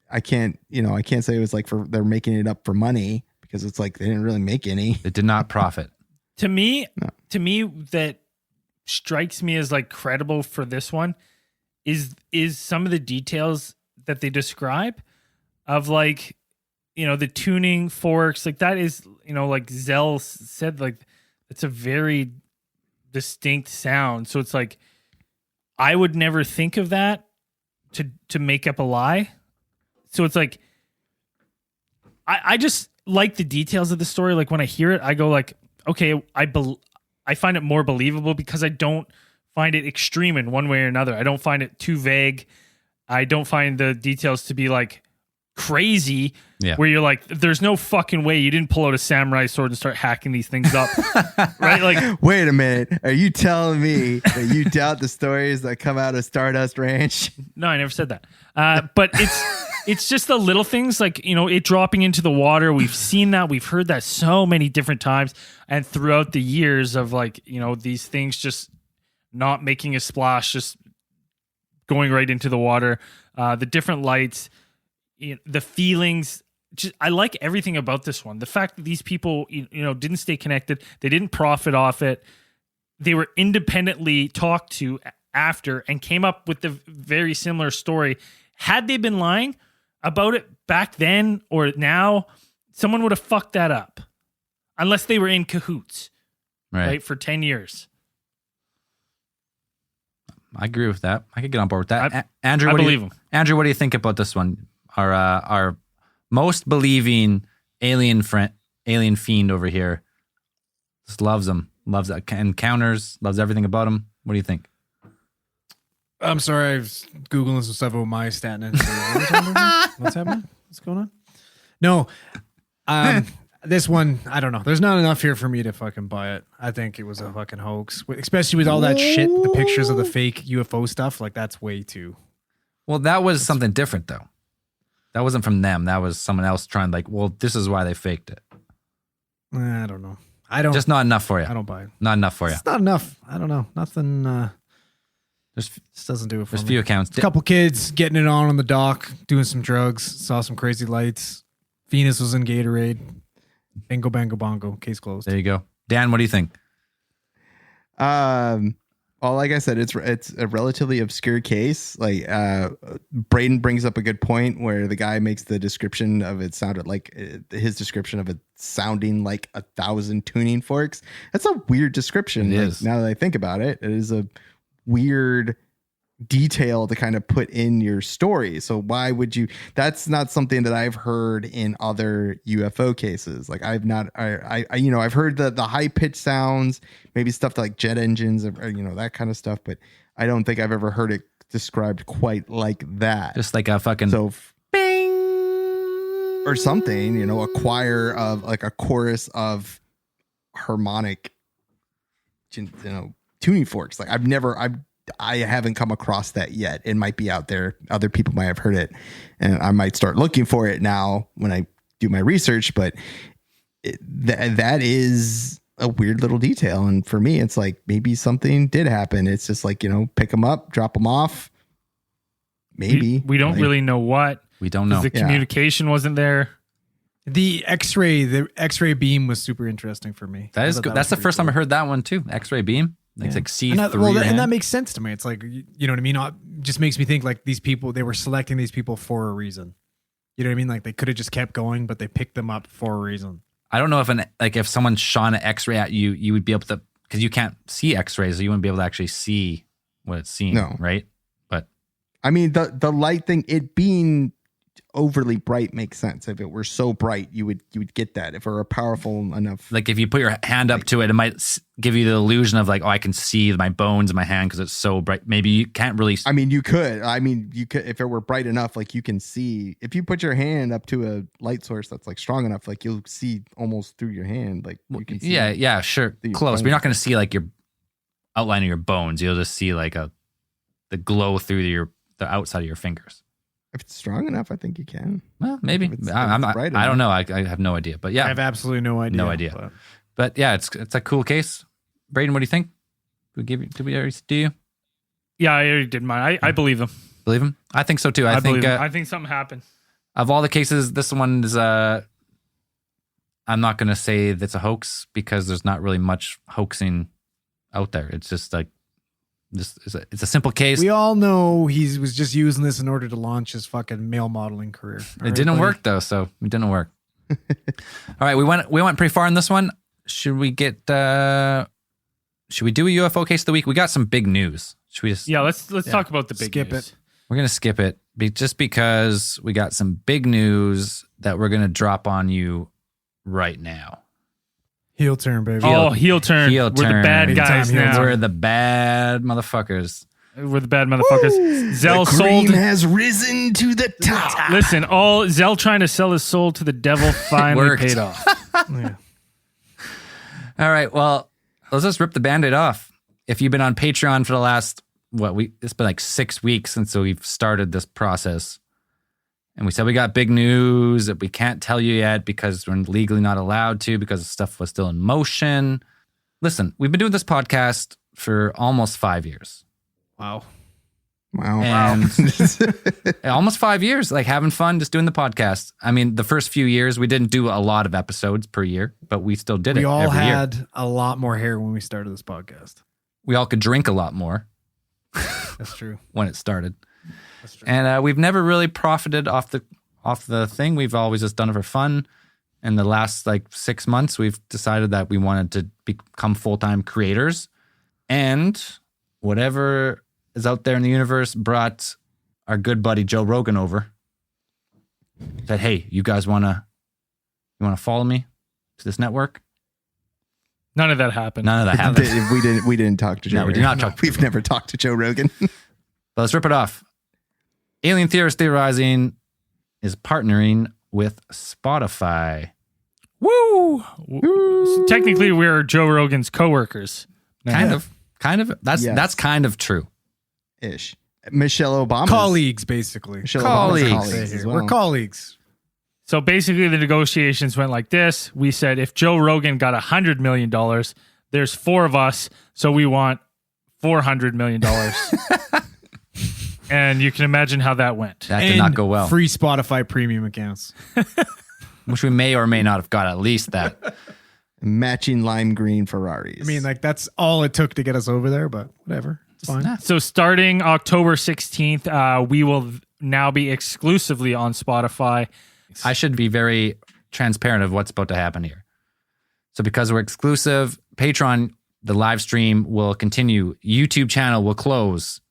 I can't say it was like they're making it up for money, because it's like they didn't really make any. It did not profit. To me, that strikes me as like credible for this one is some of the details that they describe of like, the tuning forks, like that is, like Zell said, like it's a very distinct sound. So it's like, I would never think of that to make up a lie. So it's like, I just like the details of the story. Like when I hear it, I go like, okay, I find it more believable because I don't find it extreme in one way or another. I don't find it too vague. I don't find the details to be like crazy, where you're like, there's no fucking way you didn't pull out a samurai sword and start hacking these things up. Right? Like, wait a minute. Are you telling me that you doubt the stories that come out of Stardust Ranch? No, I never said that. But it's just the little things, like, it dropping into the water. We've seen that. We've heard that so many different times. And throughout the years of like, these things just not making a splash, just going right into the water, the different lights, the feelings. I like everything about this one. The fact that these people, didn't stay connected, they didn't profit off it. They were independently talked to after and came up with the very similar story. Had they been lying about it back then or now, someone would have fucked that up, unless they were in cahoots, right for 10 years. I agree with that. I could get on board with that. Andrew, I believe him. Andrew, what do you think about this one? Our most believing alien fiend over here just loves them, loves encounters, loves everything about him. What do you think? I'm sorry, I was Googling some stuff about my statin. What's happening? What's going on? No, this one, I don't know. There's not enough here for me to fucking buy it. I think it was a fucking hoax, especially with all that shit, the pictures of the fake UFO stuff. Like, that's way too. Well, that was something different, though. That wasn't from them. That was someone else trying, like, well, this is why they faked it. I don't know. Just not enough for you. I don't buy it. Not enough for you. It's not enough. I don't know. Nothing. Just doesn't do it for me. There's few accounts. A couple kids getting it on the dock, doing some drugs, saw some crazy lights. Venus was in Gatorade. Bingo, bango, bongo. Case closed. There you go. Dan, what do you think? Well, Well, like I said, it's a relatively obscure case. Like Braden brings up a good point where the guy makes the description of it sounded like his description of it sounding like 1,000 tuning forks. That's a weird description. It like, is. Now that I think about it, it is a weird detail to kind of put in your story. So why would you? That's not something that I've heard in other UFO cases. Like I've not, I've heard the high pitched sounds, maybe stuff like jet engines, or that kind of stuff. But I don't think I've ever heard it described quite like that. Just like a fucking bing or something. A choir of like a chorus of harmonic, tuning forks. Like I haven't come across that yet. It might be out there. Other people might have heard it, and I might start looking for it now when I do my research. But that is a weird little detail. And for me, it's like maybe something did happen. It's just like, pick them up, drop them off. Maybe. We don't really know what. We don't know. The communication wasn't there. The X-ray beam was super interesting for me. That is good. That's the first time I heard that one too. X-ray beam. It's like see through your hand. And that makes sense to me. It's like, you know what I mean? It just makes me think like these people, they were selecting these people for a reason. You know what I mean? Like they could have just kept going, but they picked them up for a reason. I don't know if someone shone an X-ray at you, you would be able to, because you can't see X-rays, so you wouldn't be able to actually see what it's seeing, right? But I mean, the light thing, it being overly bright makes sense. If it were so bright, you would get that. If it were powerful enough, like if you put your hand up to it, it might give you the illusion of like, oh, I can see my bones in my hand because it's so bright. Maybe you can't really. I mean, you could if it were bright enough, like you can see. If you put your hand up to a light source that's like strong enough, like you'll see almost through your hand. Like you can see. Yeah, sure, close. But you're not going to see like your outline of your bones. You'll just see like the glow through the outside of your fingers. If it's strong enough, I think you can. Well, maybe. I'm not. I don't know. I have no idea. But yeah, I have absolutely no idea. No idea. But yeah, it's a cool case. Braden, what do you think? Did we already do you? Yeah, I already did mine. I believe them. Believe him? I think so too. I think something happened. Of all the cases, this one is. I'm not going to say that's a hoax because there's not really much hoaxing out there. It's just like. It's a simple case. We all know he was just using this in order to launch his fucking male modeling career. It didn't work though, so it didn't work. All right, we went pretty far in this one. Should we do a UFO case of the week? We got some big news. Should we just? Yeah, let's talk about the big skip news. it. We're gonna skip it just because we got some big news that we're gonna drop on you right now. Heel turn, baby. Heel turn. We're the bad guys now. We're the bad motherfuckers. We're the bad motherfuckers. Zell the sold. cream has risen to the top. Listen, all Zell trying to sell his soul to the devil finally paid off. Yeah. All right, well, let's just rip the Band-Aid off. If you've been on Patreon for the last it's been like 6 weeks since we've started this process. And we said we got big news that we can't tell you yet because we're legally not allowed to because the stuff was still in motion. Listen, we've been doing this podcast for almost 5 years. Wow. And almost 5 years, like having fun, just doing the podcast. I mean, the first few years, we didn't do a lot of episodes per year, but we still did it every year. We all had a lot more hair when we started this podcast. We all could drink a lot more. That's true. When it started. That's true. And we've never really profited off the thing. We've always just done it for fun. In the last 6 months, we've decided that we wanted to become full-time creators. And whatever is out there in the universe brought our good buddy Joe Rogan over. Said, hey, you guys you want to follow me to this network? None of that happened. We didn't talk to Joe. No, we did not talk. We've never talked to Joe Rogan. But let's rip it off. Alien Theorist Theorizing is partnering with Spotify. Woo! So technically, we're Joe Rogan's coworkers. Kind of. That's kind of true. Ish. Michelle Obama. Colleagues, basically. Colleagues. As well. We're colleagues. So basically, the negotiations went like this. We said if Joe Rogan got $100 million, there's 4 of us, so we want $400 million. And you can imagine how that went. That did not go well. Free Spotify premium accounts. Which we may or may not have got at least that. Matching lime green Ferraris. I mean, like that's all it took to get us over there, but whatever. It's fine. So starting October 16th, we will now be exclusively on Spotify. I should be very transparent of what's about to happen here. So because we're exclusive, Patreon, the live stream will continue. YouTube channel will close,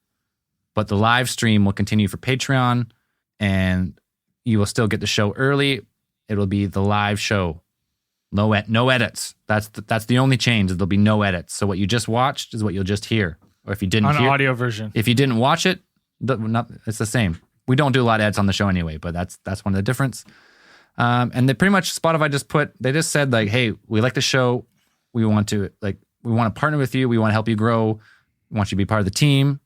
but the live stream will continue for Patreon, and you will still get the show early. It'll be the live show. No edits. That's the only change. There'll be no edits. So what you just watched is what you'll just hear. Or if you didn't hear, audio version. If you didn't watch it, it's the same. We don't do a lot of edits on the show anyway, but that's one of the difference. And they pretty much Spotify they just said like, hey, we like the show. We want to partner with you. We want to help you grow. We want you to be part of the team.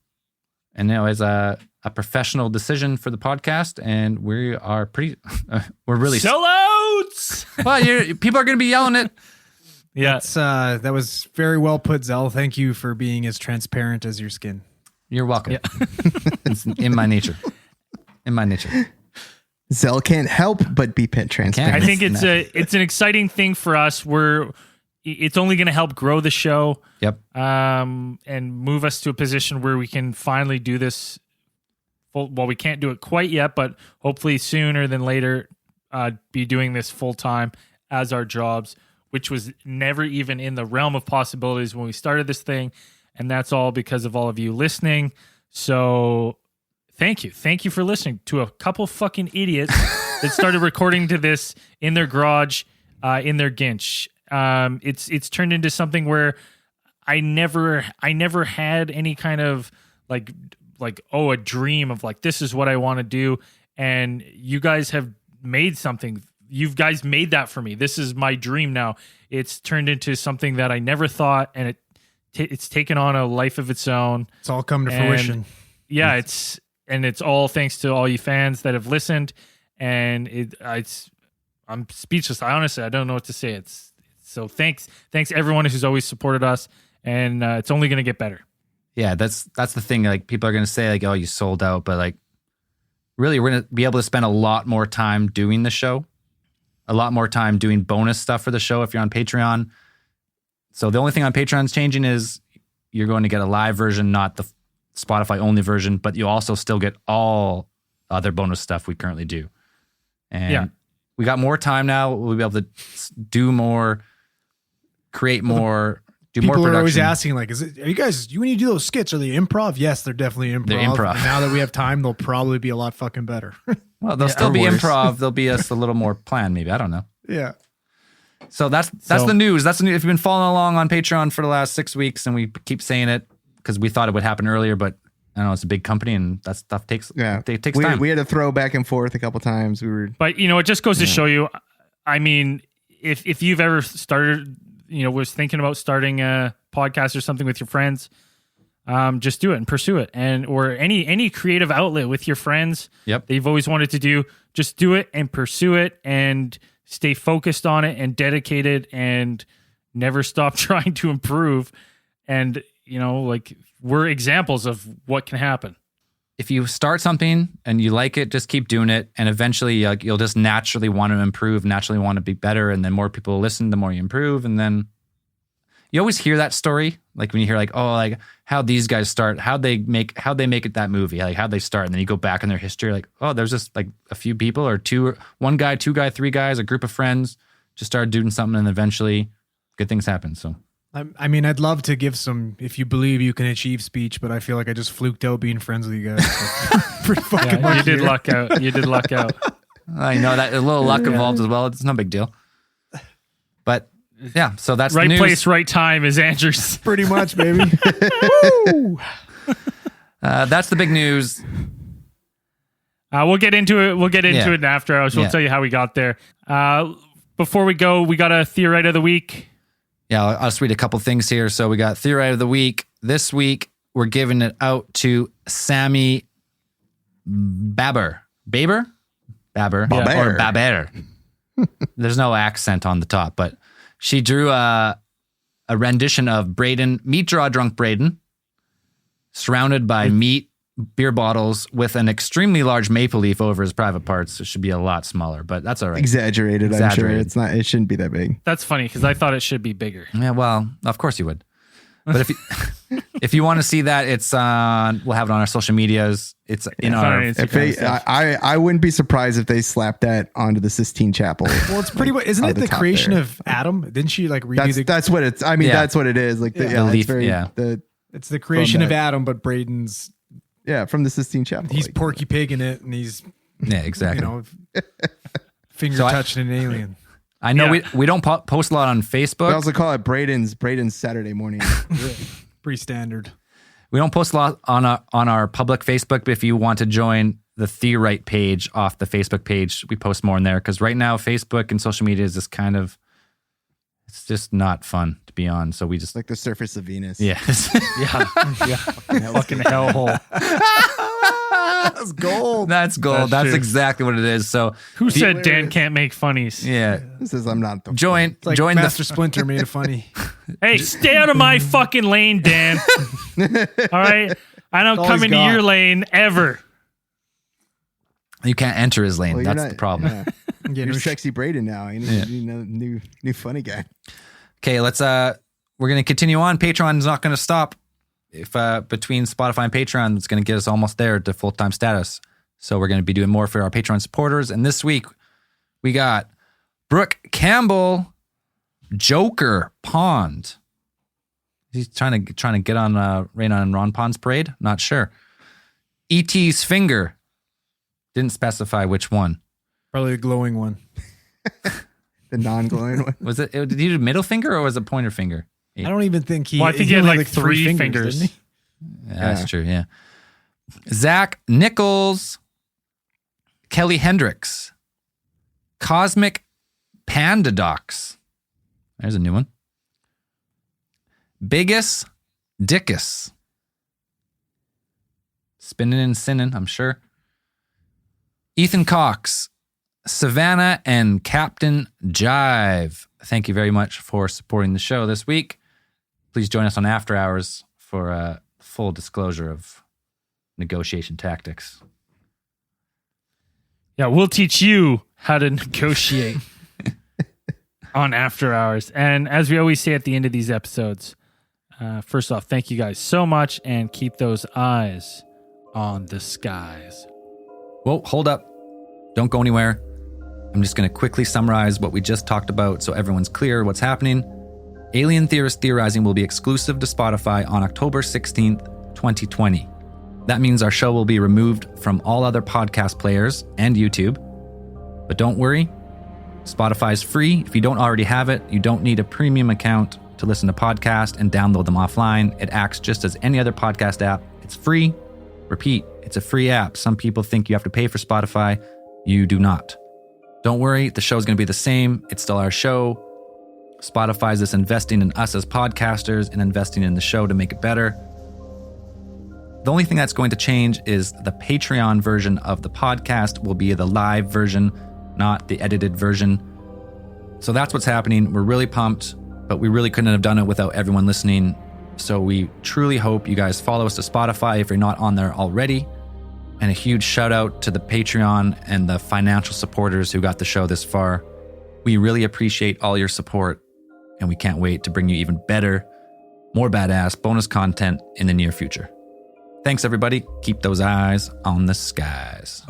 And it's a professional decision for the podcast. And we are we're really sellouts. Well, people are going to be yelling it. Yeah. That was very well put, Zell. Thank you for being as transparent as your skin. You're welcome. Yeah. It's in my nature. Zell can't help but be transparent. I think it's an exciting thing for us. It's only going to help grow the show. Yep. And move us to a position where we can finally do this. Well, we can't do it quite yet, but hopefully sooner than later, be doing this full time as our jobs, which was never even in the realm of possibilities when we started this thing. And that's all because of all of you listening. So thank you. Thank you for listening to a couple fucking idiots that started recording to this in their garage, in their Ginch. It's turned into something where I never had any kind of like a dream of like, this is what I want to do. And you guys have made something. You guys made that for me. This is my dream now. It's turned into something that I never thought, and it's taken on a life of its own. It's all come to fruition. Yeah, it's all thanks to all you fans that have listened. And I'm speechless. I don't know what to say. So thanks everyone who's always supported us, and it's only going to get better. Yeah, that's the thing. Like, people are going to say like, "Oh, you sold out," but like, really, we're going to be able to spend a lot more time doing the show, a lot more time doing bonus stuff for the show if you're on Patreon. So the only thing on Patreon's changing is you're going to get a live version, not the Spotify only version, but you also still get all other bonus stuff we currently do. And we got more time now. We'll be able to do more, create more. People are always asking, like, are you guys, when you do those skits, are they improv? Yes, they're definitely improv. They're improv. And now that we have time, they'll probably be a lot fucking better. Well, they'll still be improv. They'll be us a little more planned, maybe. I don't know. Yeah. So that's the news. That's the news. If you've been following along on Patreon for the last 6 weeks, and we keep saying it because we thought it would happen earlier, but I don't know, it's a big company and that stuff takes time. We had to throw back and forth a couple times. But it just goes to show you, I mean, if you've ever started, was thinking about starting a podcast or something with your friends, just do it and pursue it. Or any creative outlet with your friends that you've always wanted to do, just do it and pursue it and stay focused on it and dedicated and never stop trying to improve. And, we're examples of what can happen. If you start something and you like it, just keep doing it. And eventually you'll just naturally want to improve, naturally want to be better. And then more people listen, the more you improve. And then you always hear that story. Like when you hear like, oh, like how these guys start, how they make it that movie, like how they start. And then you go back in their history, like, oh, there's just like a few people or one guy, two guy, three guys, a group of friends just started doing something. And eventually good things happen. So. I mean, I'd love to give some "if you believe you can achieve" speech, but I feel like I just fluked out being friends with you guys. So pretty fucking you did luck out. You did luck out. I know that a little luck involved as well. It's no big deal. But yeah, so that's right the news. Place, right time is Andrew's. Pretty much, baby. Woo! That's the big news. We'll get into it. We'll get into it after hours. We'll tell you how we got there. Before we go, we got a Theorite of the Week. Yeah, I'll just read a couple things here. So we got Theorite of the Week. This week, we're giving it out to Sammy Baber. Or Baber. There's no accent on the top, but she drew a rendition of Braden, meat draw drunk Braden, surrounded by meat beer bottles with an extremely large maple leaf over his private parts. It should be a lot smaller, but that's all right. Exaggerated. I'm sure Exaggerated. it's not. It shouldn't be that big. That's funny because I thought it should be bigger. Yeah, well, of course you would. But if you want to see that, it's we'll have it on our social medias. It's in our. If they, I wouldn't be surprised if they slapped that onto the Sistine Chapel. Well, it's pretty. Isn't it the creation of Adam? Didn't she like redo that's what it's. I mean, that's what it is. Like the leaf. It's very, it's the creation of Adam, but Braden's. Yeah, from the Sistine Chapel. He's Porky Pig in it, and he's exactly. Finger touching an alien. I know we don't post a lot on Facebook. We also call it Braden's Saturday morning. Pretty standard. We don't post a lot on our public Facebook, but if you want to join the Theorite page off the Facebook page, we post more in there because right now Facebook and social media is just kind of, it's just not fun to be on. So we just like the surface of Venus. Yes. Yeah. Fucking hellhole. That's gold. That's gold. That's exactly what it is. So who said Dan can't make funnies? Yeah. This is I'm not the join Master Splinter made a funny. Hey, stay out of my fucking lane, Dan. All right? I don't come into your lane ever. You can't enter his lane. That's the problem. Yeah. You're sexy Braden now. You know, new funny guy. Okay, let's we're gonna continue on. Patreon's not gonna stop. If between Spotify and Patreon, it's going to get us almost there to full-time status. So we're going to be doing more for our Patreon supporters. And this week, we got Brooke Campbell, Joker Pond. He's trying to get on Rain on Ron Pond's parade? Not sure. E.T.'s Finger. Didn't specify which one. Probably the glowing one. The non-glowing one. Was it? Did he do middle finger or was it pointer finger? I don't even think he. Well, I think he had like three fingers. Didn't he? Yeah, that's true. Yeah. Zach Nichols, Kelly Hendricks, Cosmic Panda Docs. There's a new one. Biggest Dickus. Spinning and sinning, I'm sure. Ethan Cox, Savannah, and Captain Jive. Thank you very much for supporting the show this week. Please join us on After Hours for full disclosure of negotiation tactics. Yeah, we'll teach you how to negotiate on After Hours. And as we always say at the end of these episodes, first off, thank you guys so much and keep those eyes on the skies. Well, hold up. Don't go anywhere. I'm just going to quickly summarize what we just talked about so everyone's clear what's happening. Alien Theorist Theorizing will be exclusive to Spotify on October 16th, 2020. That means our show will be removed from all other podcast players and YouTube. But don't worry, Spotify is free. If you don't already have it, you don't need a premium account to listen to podcasts and download them offline. It acts just as any other podcast app. It's free. Repeat, it's a free app. Some people think you have to pay for Spotify. You do not. Don't worry, the show's going to be the same. It's still our show. Spotify is just investing in us as podcasters and investing in the show to make it better. The only thing that's going to change is the Patreon version of the podcast will be the live version, not the edited version. So that's what's happening. We're really pumped, but we really couldn't have done it without everyone listening. So we truly hope you guys follow us to Spotify if you're not on there already. And a huge shout out to the Patreon and the financial supporters who got the show this far. We really appreciate all your support, and we can't wait to bring you even better, more badass bonus content in the near future. Thanks, everybody. Keep those eyes on the skies.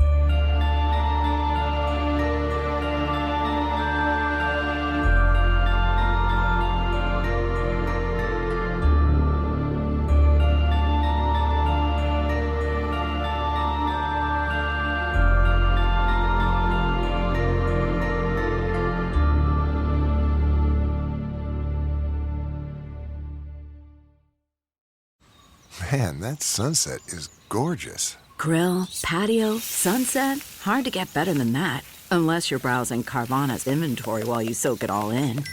Man, that sunset is gorgeous. Grill, patio, sunset. Hard to get better than that. Unless you're browsing Carvana's inventory while you soak it all in.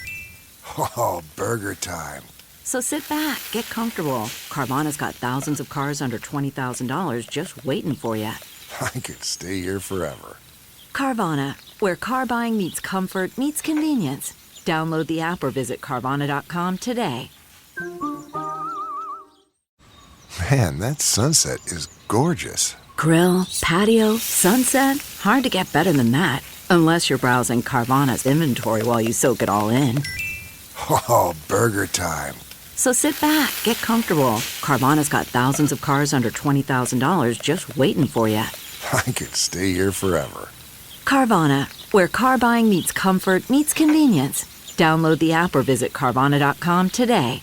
Oh, burger time. So sit back, get comfortable. Carvana's got thousands of cars under $20,000 just waiting for you. I could stay here forever. Carvana, where car buying meets comfort, meets convenience. Download the app or visit Carvana.com today. Man, that sunset is gorgeous. Grill, patio, sunset. Hard to get better than that. Unless you're browsing Carvana's inventory while you soak it all in. Oh, burger time. So sit back, get comfortable. Carvana's got thousands of cars under $20,000 just waiting for you. I could stay here forever. Carvana, where car buying meets comfort meets convenience. Download the app or visit Carvana.com today.